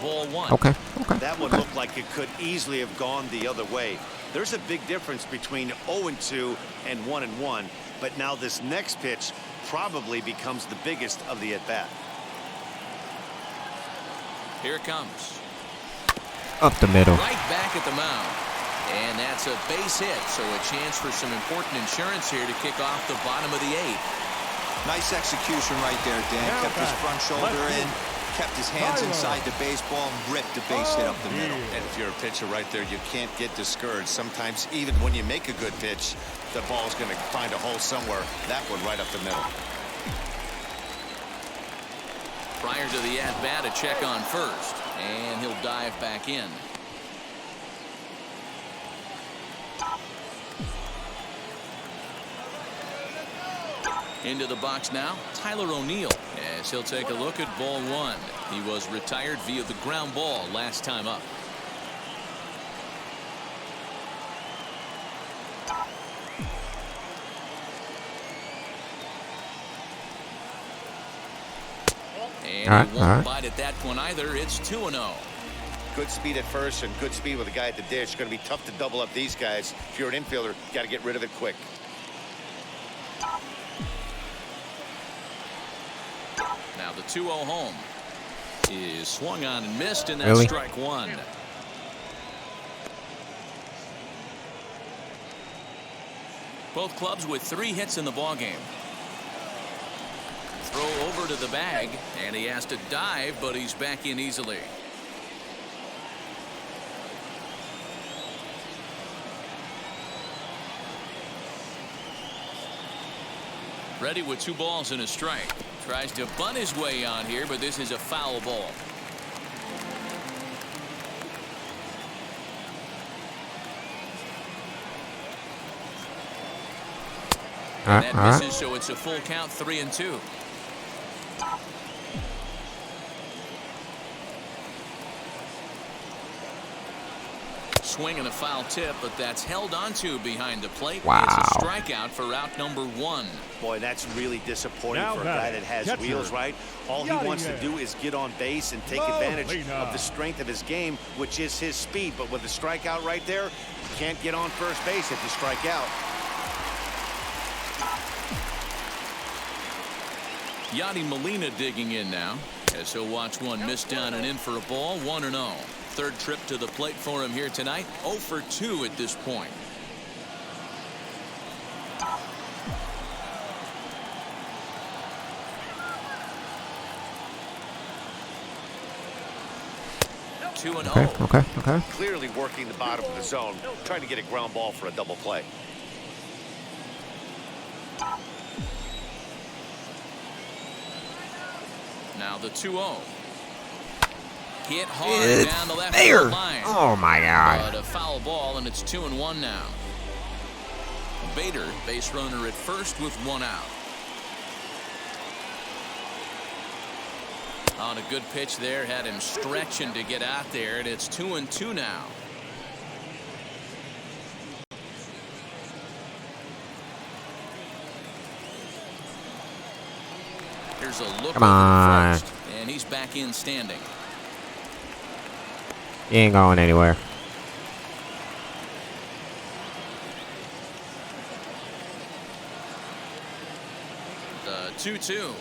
Speaker 1: Ball 1.
Speaker 2: Okay.
Speaker 3: That one looked like it could easily have gone the other way. There's a big difference between 0-2 and 1-1, but now this next pitch probably becomes the biggest of the at-bat.
Speaker 1: Here it comes.
Speaker 2: Up the middle.
Speaker 1: Right back at the mound. And that's a base hit, so a chance for some important insurance here to kick off the bottom of the 8th.
Speaker 5: Nice execution right there, Dan.
Speaker 4: Now
Speaker 5: Kept his
Speaker 4: back.
Speaker 5: front shoulder
Speaker 4: Left
Speaker 5: in, kept his hands
Speaker 4: Tyler.
Speaker 5: inside the baseball, and ripped the base hit up the middle.
Speaker 3: And if you're a pitcher right there, you can't get discouraged. Sometimes even when you make a good pitch, the ball's going to find a hole somewhere. That one right up the middle.
Speaker 1: Prior to the at-bat, a check on first, and he'll dive back in. Into the box now, Tyler O'Neill, as he'll take a look at ball one. He was retired via the ground ball last time up. And he won't bite at that one either. It's 2-0.
Speaker 3: Good speed at first and good speed with a guy at the dish. It's going to be tough to double up these guys. If you're an infielder, got to get rid of it quick.
Speaker 1: Now the 2-0 home is swung on and missed, and that's
Speaker 2: Really?
Speaker 1: strike one. Both clubs with 3 hits in the ballgame. Throw over to the bag, and he has to dive, but he's back in easily. Ready with 2 balls and a strike. Tries to bunt his way on here, but this is a foul ball. And that misses, so it's a full count, 3-2. Swing and a foul tip, but that's held onto behind the plate.
Speaker 2: Wow.
Speaker 1: It's a strikeout for out number 1.
Speaker 3: Boy, that's really disappointing
Speaker 4: Now
Speaker 3: for a
Speaker 4: batting,
Speaker 3: guy that has
Speaker 4: catcher.
Speaker 3: wheels, right? All he wants to do is get on base and take advantage of the strength of his game, which is his speed. But with the strikeout right there, you can't get on first base if you strike out.
Speaker 1: Yadi Molina digging in now, as he'll watch one miss down and in for a ball. 1-0. Third trip to the plate for him here tonight. 0 for 2 at this point.
Speaker 2: Okay.
Speaker 3: Clearly working the bottom of the zone, trying to get a ground ball for a double play.
Speaker 1: Now the 2-0. Hit hard down the left
Speaker 2: there.
Speaker 1: field line.
Speaker 2: Oh my God.
Speaker 1: But a foul ball, and it's 2-1 now. Bader, base runner at first with 1 out. On a good pitch there, had him stretching to get out there, and it's 2-2 now. Here's a look
Speaker 2: Come on.
Speaker 1: over first, and he's back in standing.
Speaker 2: He ain't going anywhere.
Speaker 1: The 2-2.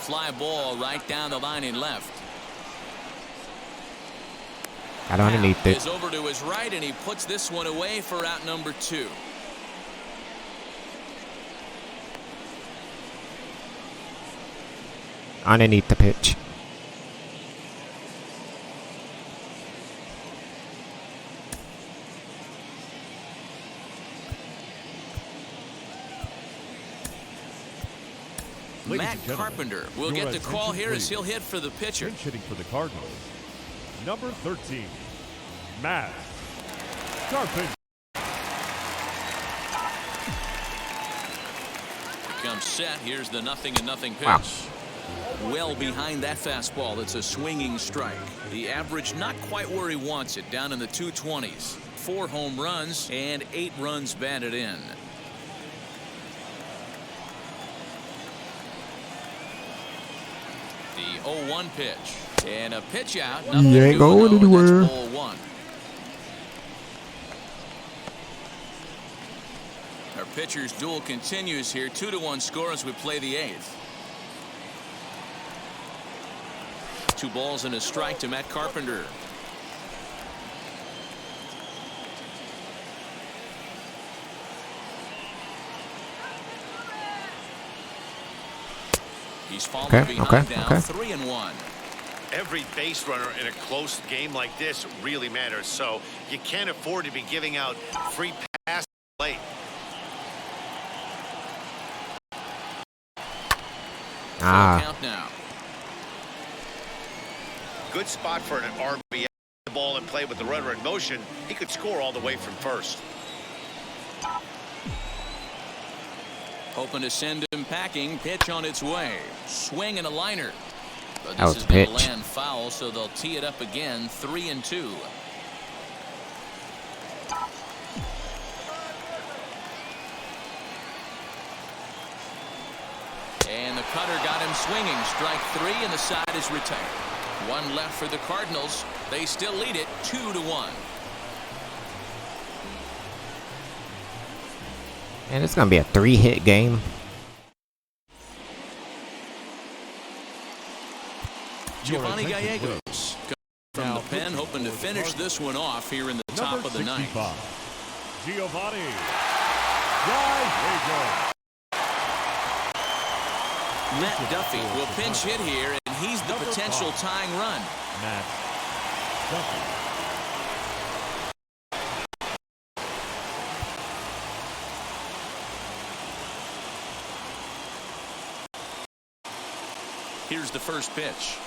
Speaker 1: Fly ball right down the line in left.
Speaker 2: Got underneath it.
Speaker 1: Is over to his right, and he puts this one away for out number 2.
Speaker 2: Underneath the pitch.
Speaker 4: Ladies
Speaker 1: Matt
Speaker 4: and gentlemen,
Speaker 1: Carpenter will
Speaker 4: your
Speaker 1: get the call
Speaker 4: attention,
Speaker 1: here as
Speaker 4: please.
Speaker 1: he'll hit for the pitcher.
Speaker 4: Pinch hitting for the Cardinals, number 13, Matt Carpenter.
Speaker 1: Comes set. Here's the 0-0 pitch.
Speaker 2: Wow.
Speaker 1: Well behind that fastball. It's a swinging strike. The average not quite where he wants it. Down in the 220s. 4 home runs and 8 runs batted in. The 0-1 pitch. And a pitch out. Nothing
Speaker 2: He ain't
Speaker 1: doing,
Speaker 2: going
Speaker 1: though, and
Speaker 2: anywhere.
Speaker 1: that's ball 1. Our pitcher's duel continues here. 2-1 score as we play the 8th. 2 balls and a strike to Matt Carpenter. He's falling behind now, 3-1.
Speaker 3: Every base runner in a close game like this really matters, so you can't afford to be giving out free passes late.
Speaker 1: Count now.
Speaker 3: Good spot for an RBI. The ball in play with the runner in motion. He could score all the way from first.
Speaker 1: Hoping to send him packing. Pitch on its way. Swing and a liner. But
Speaker 2: That
Speaker 1: this
Speaker 2: was
Speaker 1: is going to
Speaker 2: pitch.
Speaker 1: land foul, so they'll tee it up again. 3-2. And the cutter got him swinging. Strike 3, and the side is retired. 1 left for the Cardinals. They still lead it 2-1.
Speaker 2: And it's gonna be a 3-hit game.
Speaker 1: Giovanni Gallegos from the pen, hoping to finish this one off here in the top of the 9th.
Speaker 4: Giovanni Gallegos.
Speaker 1: Matt Duffy will pinch hit here, and he's the potential tying run.
Speaker 4: Matt Duffy.
Speaker 1: Here's the first pitch.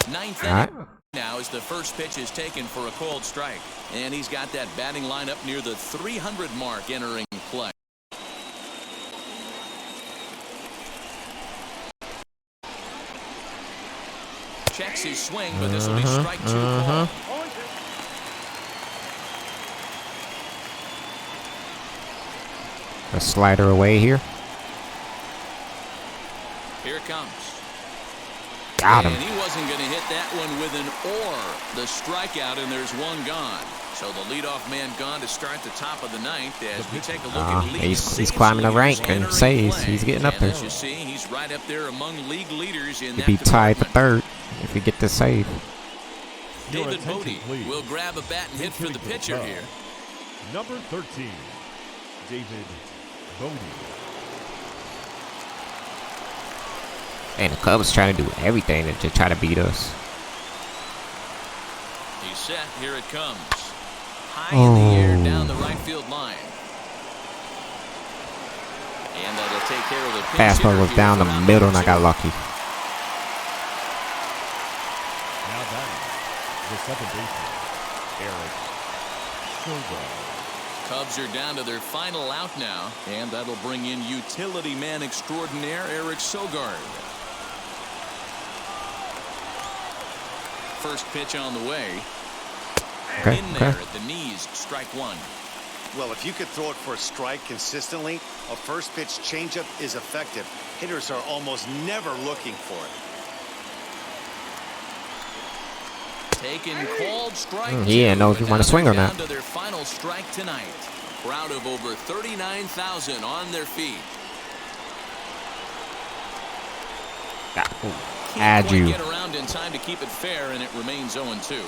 Speaker 1: 9th
Speaker 2: All right.
Speaker 1: inning now as the first pitch is taken for a called strike. And he's got that batting line up near the 300 mark entering play. Checks his swing, but this will be strike 2 call.
Speaker 2: A slider away here.
Speaker 1: Here it comes.
Speaker 2: Got him.
Speaker 1: And he wasn't going to hit that one with an or. The strikeout, and there's 1 gone. So the leadoff man gone to start the top of the 9th as we take a look at league
Speaker 2: He's climbing the rank and saves. He's getting up
Speaker 1: and
Speaker 2: there.
Speaker 1: as you see, he's right up there among league leaders in
Speaker 2: He'd
Speaker 1: that
Speaker 2: be tied for
Speaker 1: department.
Speaker 2: 3rd if he get the save.
Speaker 1: David
Speaker 4: Your
Speaker 1: Bodie
Speaker 4: attention, please.
Speaker 1: will grab a bat and hit for the pitcher here.
Speaker 4: Number 13, David Bodie.
Speaker 2: And the Cubs trying to do everything to try to beat us.
Speaker 1: He's set. Here it comes. High in the air down the right field line. And that'll take care of the pinch
Speaker 2: Fastball
Speaker 1: hitter
Speaker 2: was
Speaker 1: here
Speaker 2: down the
Speaker 1: for round
Speaker 2: middle,
Speaker 1: number
Speaker 2: and I got
Speaker 1: 2.
Speaker 2: lucky.
Speaker 4: Now batting, the second baseman, Eric Silva.
Speaker 1: Cubs are down to their final out now, and that'll bring in utility man extraordinaire Eric Sogard. First pitch on the way.
Speaker 2: Okay,
Speaker 1: In there
Speaker 2: okay.
Speaker 1: at the knees, strike 1.
Speaker 3: Well, if you could throw it for a strike consistently, a first pitch changeup is effective. Hitters are almost never looking for it.
Speaker 1: Taken, called strike 2.
Speaker 2: He didn't know if he
Speaker 1: and
Speaker 2: wanted to
Speaker 1: now
Speaker 2: swing or
Speaker 1: they're
Speaker 2: not.
Speaker 1: down to their final strike tonight. Crowd of over 39,000 on their feet.
Speaker 2: Add
Speaker 1: Can't
Speaker 2: you.
Speaker 1: quite get around in time to keep it fair, and it remains 0-2.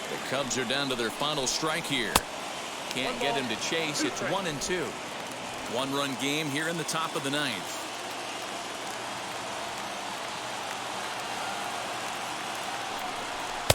Speaker 1: The Cubs are down to their final strike here. Can't get him to chase. It's 1-2. 1-run game here in the top of the 9th.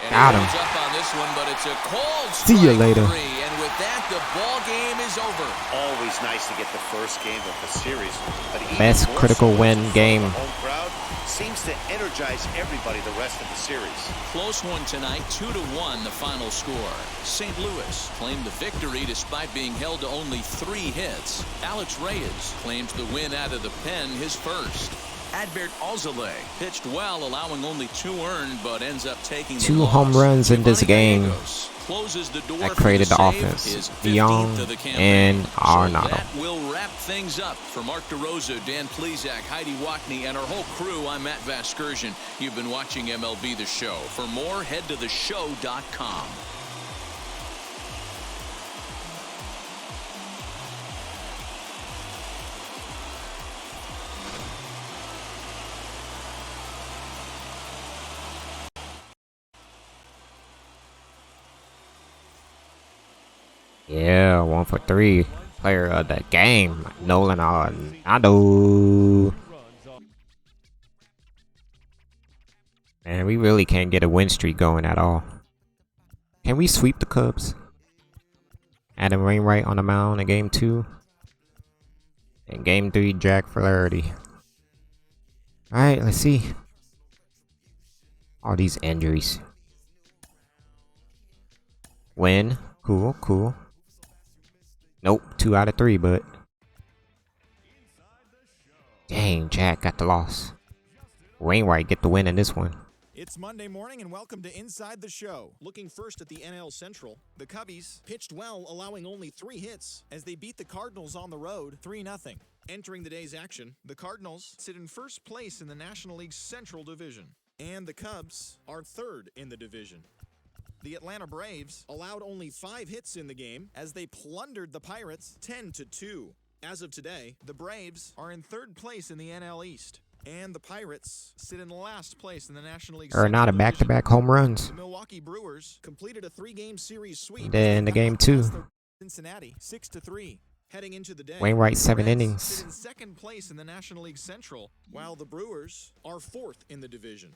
Speaker 1: And
Speaker 2: Got
Speaker 1: he
Speaker 2: him.
Speaker 1: holds up on this one, but it's a cold
Speaker 2: See you
Speaker 1: strike
Speaker 2: later.
Speaker 1: 3, and with that, the ball game is over.
Speaker 3: Always nice to get the first game of the series, but even
Speaker 2: Best
Speaker 3: more
Speaker 2: critical
Speaker 3: so
Speaker 2: win
Speaker 3: when the
Speaker 2: game.
Speaker 3: home crowd seems to energize everybody the rest of the series.
Speaker 1: Close one tonight, 2-1 the final score. St. Louis claimed the victory despite being held to only 3 hits. Alex Reyes claims the win out of the pen, his first. Adbert Alzolay pitched well, allowing only 2 earned, but ends up taking the
Speaker 2: 2
Speaker 1: loss.
Speaker 2: home runs in this
Speaker 1: Giovanni
Speaker 2: game.
Speaker 1: Gallegos closes the door.
Speaker 2: That created the
Speaker 1: save,
Speaker 2: offense.
Speaker 1: his
Speaker 2: De Jong
Speaker 1: 15th of the campaign.
Speaker 2: and Arenado.
Speaker 1: So that will wrap things up. For Mark DeRosa, Dan Plezak, Heidi Watney, and our whole crew, I'm Matt Vasgersian. You've been watching MLB The Show. For more, head to theshow.com.
Speaker 2: Yeah, 1 for 3. Player of the game, Nolan Arenado. Man, we really can't get a win streak going at all. Can we sweep the Cubs? Adam Wainwright on the mound in game 2. In game 3, Jack Flaherty. Alright, let's see. All these injuries. Win. Cool, cool. Nope, 2 out of 3, but dang, Jack got the loss. Wainwright get the win in this one.
Speaker 7: It's Monday morning and welcome to Inside the Show. Looking first at the NL Central, the Cubbies pitched well, allowing only 3 hits as they beat the Cardinals on the road 3-0. Entering the day's action, the Cardinals sit in first place in the National League's Central Division, and the Cubs are third in the division. The Atlanta Braves allowed only 5 hits in the game as they plundered the Pirates 10-2. As of today, the Braves are in third place in the NL East, and the Pirates sit in last place in the National League.
Speaker 2: Arenado back-to-back home runs.
Speaker 7: The Milwaukee Brewers completed a 3-game series sweep.
Speaker 2: Then the game 2.
Speaker 7: Cincinnati 6-3. Heading into the day,
Speaker 2: Wainwright 7
Speaker 7: Reds
Speaker 2: innings.
Speaker 7: sit in second place in the National League Central, while the Brewers are 4th in the division.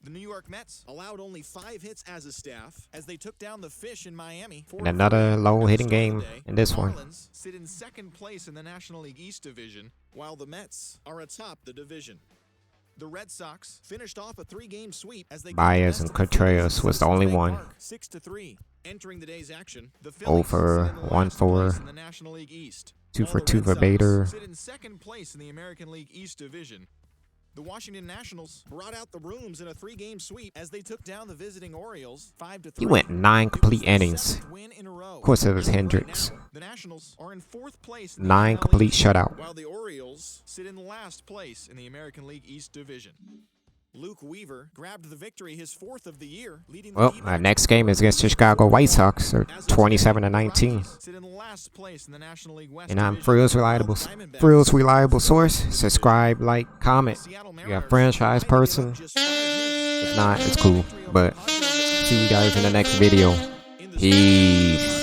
Speaker 7: The New York Mets allowed only 5 hits as a staff as they took down the Fish in Miami.
Speaker 2: And another low-hitting game in this one.
Speaker 7: Marlins sit in second place in the National League East Division, while the Mets are atop the division. The Red Sox finished off a 3-game sweep as they
Speaker 2: Baez and Contreras was the only one.
Speaker 7: 6-3. Entering the day's action, the
Speaker 2: 0
Speaker 7: Phillies
Speaker 2: for
Speaker 7: sit in
Speaker 2: 1
Speaker 7: last
Speaker 2: for
Speaker 7: place in the National League East,
Speaker 2: 2
Speaker 7: while
Speaker 2: for
Speaker 7: the
Speaker 2: 2
Speaker 7: Red
Speaker 2: for
Speaker 7: Sox
Speaker 2: Bader.
Speaker 7: sit in second place in the American League East Division. The Washington Nationals brought out the brooms in a 3-game sweep as they took down the visiting Orioles 5-3.
Speaker 2: He went 9 complete innings. Of course, it was Hendricks.
Speaker 7: The Nationals are in 4th place. In the
Speaker 2: 9
Speaker 7: NL
Speaker 2: complete
Speaker 7: East,
Speaker 2: shutout.
Speaker 7: while the Orioles sit in last place in the American League East Division. Luke Weaver grabbed the victory, his 4th of the year, leading the
Speaker 2: Well,
Speaker 7: team
Speaker 2: our next game is against the Chicago White Sox, or 27-19.
Speaker 7: sit in last place in the National League West
Speaker 2: And I'm
Speaker 7: Division,
Speaker 2: Frills
Speaker 7: while the
Speaker 2: Reliable,
Speaker 7: Diamondbacks
Speaker 2: Frills Reliable Source. Subscribe, like, comment.
Speaker 7: Seattle
Speaker 2: You got a
Speaker 7: Mariners
Speaker 2: franchise
Speaker 7: tied the game
Speaker 2: person?
Speaker 7: up just 5 hits.
Speaker 2: If not, it's cool. But see you guys in the next video. Peace.